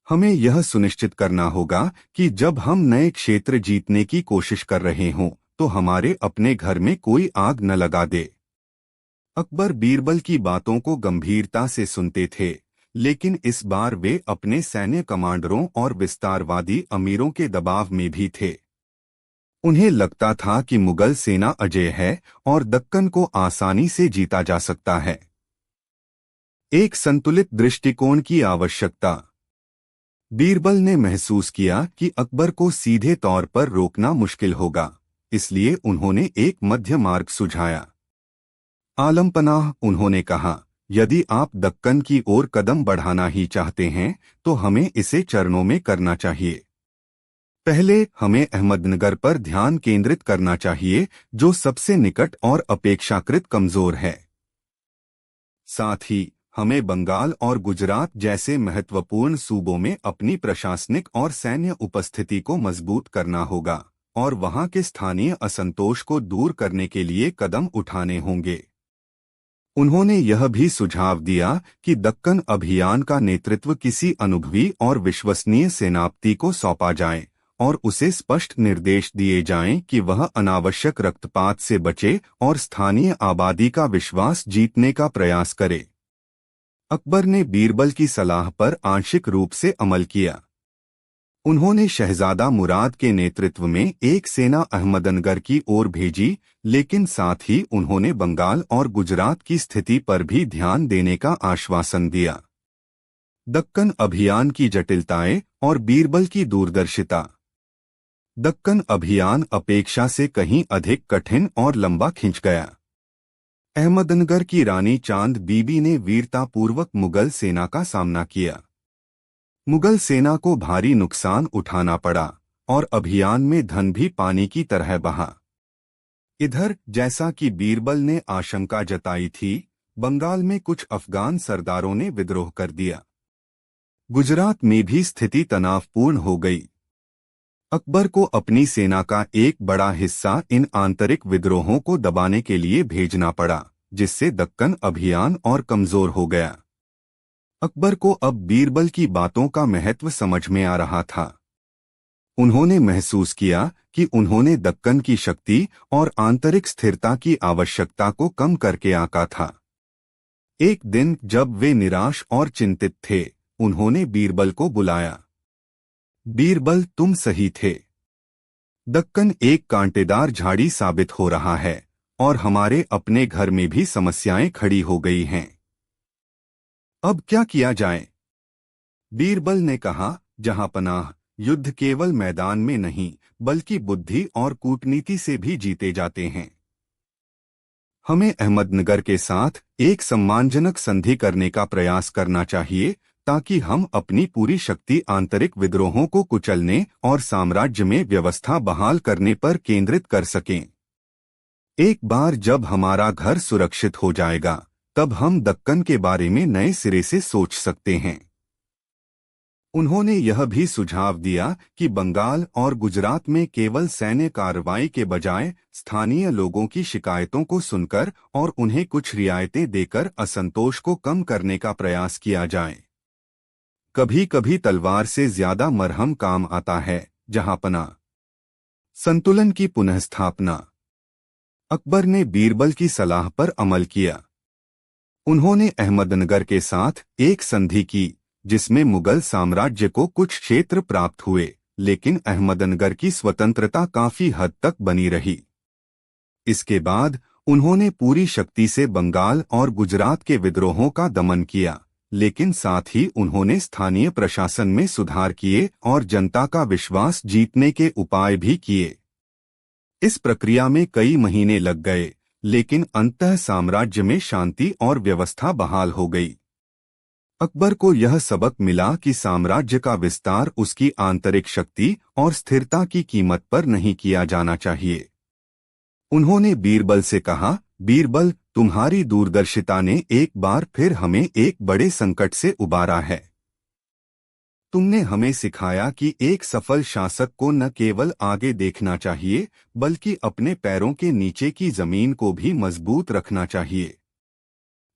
हमें यह सुनिश्चित करना होगा कि जब हम नए क्षेत्र जीतने की कोशिश कर रहे हों, तो हमारे अपने घर में कोई आग न लगा दे। अकबर बीरबल की बातों को गंभीरता से सुनते थे, लेकिन इस बार वे अपने सैन्य कमांडरों और विस्तारवादी अमीरों के दबाव में भी थे। उन्हें लगता था कि मुगल सेना अजेय है और दक्कन को आसानी से जीता जा सकता है। एक संतुलित दृष्टिकोण की आवश्यकता। बीरबल ने महसूस किया कि अकबर को सीधे तौर पर रोकना मुश्किल होगा, इसलिए उन्होंने एक मध्य मार्ग सुझाया। आलम पनाह, उन्होंने कहा, यदि आप दक्कन की ओर कदम बढ़ाना ही चाहते हैं तो हमें इसे चरणों में करना चाहिए। पहले हमें अहमदनगर पर ध्यान केंद्रित करना चाहिए, जो सबसे निकट और अपेक्षाकृत कमजोर है। साथ ही हमें बंगाल और गुजरात जैसे महत्वपूर्ण सूबों में अपनी प्रशासनिक और सैन्य उपस्थिति को मजबूत करना होगा और वहां के स्थानीय असंतोष को दूर करने के लिए कदम उठाने होंगे। उन्होंने यह भी सुझाव दिया कि दक्कन अभियान का नेतृत्व किसी अनुभवी और विश्वसनीय सेनापति को सौंपा जाए और उसे स्पष्ट निर्देश दिए जाएं कि वह अनावश्यक रक्तपात से बचे और स्थानीय आबादी का विश्वास जीतने का प्रयास करे। अकबर ने बीरबल की सलाह पर आंशिक रूप से अमल किया। उन्होंने शहजादा मुराद के नेतृत्व में एक सेना अहमदनगर की ओर भेजी, लेकिन साथ ही उन्होंने बंगाल और गुजरात की स्थिति पर भी ध्यान देने का आश्वासन दिया। दक्कन अभियान की जटिलताएं और बीरबल की दूरदर्शिता। दक्कन अभियान अपेक्षा से कहीं अधिक कठिन और लंबा खिंच गया। अहमदनगर की रानी चांद बीबी ने वीरतापूर्वक मुगल सेना का सामना किया। मुगल सेना को भारी नुकसान उठाना पड़ा और अभियान में धन भी पानी की तरह बहा। इधर, जैसा कि बीरबल ने आशंका जताई थी, बंगाल में कुछ अफगान सरदारों ने विद्रोह कर दिया। गुजरात में भी स्थिति तनावपूर्ण हो गई। अकबर को अपनी सेना का एक बड़ा हिस्सा इन आंतरिक विद्रोहों को दबाने के लिए भेजना पड़ा, जिससे दक्कन अभियान और कमजोर हो गया। अकबर को अब बीरबल की बातों का महत्व समझ में आ रहा था। उन्होंने महसूस किया कि उन्होंने दक्कन की शक्ति और आंतरिक स्थिरता की आवश्यकता को कम करके आंका था। एक दिन जब वे निराश और चिंतित थे, उन्होंने बीरबल को बुलाया। बीरबल, तुम सही थे। दक्कन एक कांटेदार झाड़ी साबित हो रहा है और हमारे अपने घर में भी समस्याएं खड़ी हो गई हैं। अब क्या किया जाए? बीरबल ने कहा, जहांपनाह, युद्ध केवल मैदान में नहीं बल्कि बुद्धि और कूटनीति से भी जीते जाते हैं। हमें अहमदनगर के साथ एक सम्मानजनक संधि करने का प्रयास करना चाहिए, ताकि हम अपनी पूरी शक्ति आंतरिक विद्रोहों को कुचलने और साम्राज्य में व्यवस्था बहाल करने पर केंद्रित कर सकें। एक बार जब हमारा घर सुरक्षित हो जाएगा, तब हम दक्कन के बारे में नए सिरे से सोच सकते हैं। उन्होंने यह भी सुझाव दिया कि बंगाल और गुजरात में केवल सैन्य कार्रवाई के बजाय स्थानीय लोगों की शिकायतों को सुनकर और उन्हें कुछ रियायतें देकर असंतोष को कम करने का प्रयास किया जाए। कभी कभी तलवार से ज्यादा मरहम काम आता है। जहांपना, संतुलन की पुनःस्थापना। अकबर ने बीरबल की सलाह पर अमल किया। उन्होंने अहमदनगर के साथ एक संधि की, जिसमें मुगल साम्राज्य को कुछ क्षेत्र प्राप्त हुए, लेकिन अहमदनगर की स्वतंत्रता काफी हद तक बनी रही। इसके बाद उन्होंने पूरी शक्ति से बंगाल और गुजरात के विद्रोहों का दमन किया, लेकिन साथ ही उन्होंने स्थानीय प्रशासन में सुधार किए और जनता का विश्वास जीतने के उपाय भी किए। इस प्रक्रिया में कई महीने लग गए, लेकिन अंततः साम्राज्य में शांति और व्यवस्था बहाल हो गई। अकबर को यह सबक मिला कि साम्राज्य का विस्तार उसकी आंतरिक शक्ति और स्थिरता की कीमत पर नहीं किया जाना चाहिए। उन्होंने बीरबल से कहा, बीरबल, तुम्हारी दूरदर्शिता ने एक बार फिर हमें एक बड़े संकट से उबारा है। तुमने हमें सिखाया कि एक सफल शासक को न केवल आगे देखना चाहिए, बल्कि अपने पैरों के नीचे की जमीन को भी मजबूत रखना चाहिए।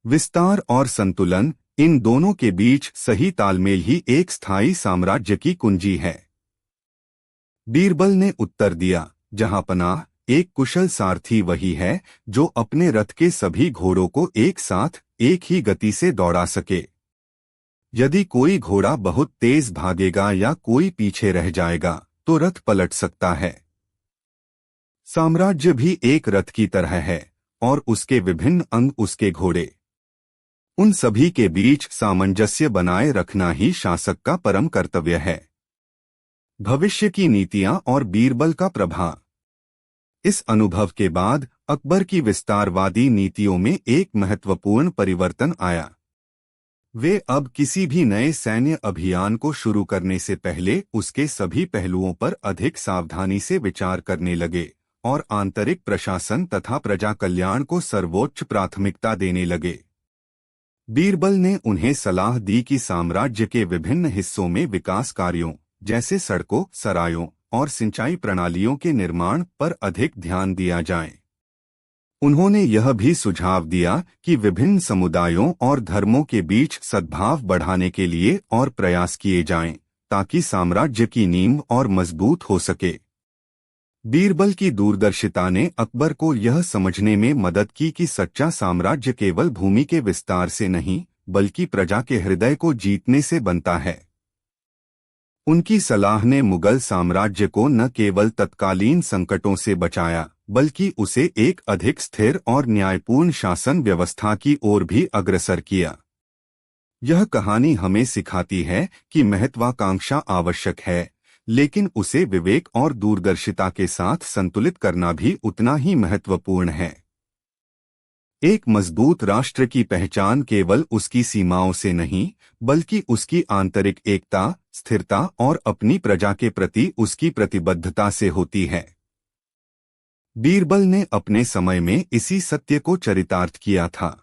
विस्तार और संतुलन, इन दोनों के बीच सही तालमेल ही एक स्थायी साम्राज्य की कुंजी है। बीरबल ने उत्तर दिया, जहांपनाह, एक कुशल सारथी वही है जो अपने रथ के सभी घोड़ों को एक साथ एक ही गति से दौड़ा सके। यदि कोई घोड़ा बहुत तेज भागेगा या कोई पीछे रह जाएगा, तो रथ पलट सकता है। साम्राज्य भी एक रथ की तरह है और उसके विभिन्न अंग उसके घोड़े। उन सभी के बीच सामंजस्य बनाए रखना ही शासक का परम कर्तव्य है। भविष्य की नीतियां और बीरबल का प्रभाव। इस अनुभव के बाद अकबर की विस्तारवादी नीतियों में एक महत्वपूर्ण परिवर्तन आया। वे अब किसी भी नए सैन्य अभियान को शुरू करने से पहले उसके सभी पहलुओं पर अधिक सावधानी से विचार करने लगे और आंतरिक प्रशासन तथा प्रजा कल्याण को सर्वोच्च प्राथमिकता देने लगे। बीरबल ने उन्हें सलाह दी कि साम्राज्य के विभिन्न हिस्सों में विकास कार्यों जैसे सड़कों, सरायों और सिंचाई प्रणालियों के निर्माण पर अधिक ध्यान दिया जाए। उन्होंने यह भी सुझाव दिया कि विभिन्न समुदायों और धर्मों के बीच सद्भाव बढ़ाने के लिए और प्रयास किए जाएं, ताकि साम्राज्य की नींव और मजबूत हो सके। बीरबल की दूरदर्शिता ने अकबर को यह समझने में मदद की कि सच्चा साम्राज्य केवल भूमि के विस्तार से नहीं, बल्कि प्रजा के हृदय को जीतने से बनता है। उनकी सलाह ने मुगल साम्राज्य को न केवल तत्कालीन संकटों से बचाया, बल्कि उसे एक अधिक स्थिर और न्यायपूर्ण शासन व्यवस्था की ओर भी अग्रसर किया। यह कहानी हमें सिखाती है कि महत्वाकांक्षा आवश्यक है, लेकिन उसे विवेक और दूरदर्शिता के साथ संतुलित करना भी उतना ही महत्वपूर्ण है। एक मजबूत राष्ट्र की पहचान केवल उसकी सीमाओं से नहीं, बल्कि उसकी आंतरिक एकता, स्थिरता और अपनी प्रजा के प्रति उसकी प्रतिबद्धता से होती है। बीरबल ने अपने समय में इसी सत्य को चरितार्थ किया था।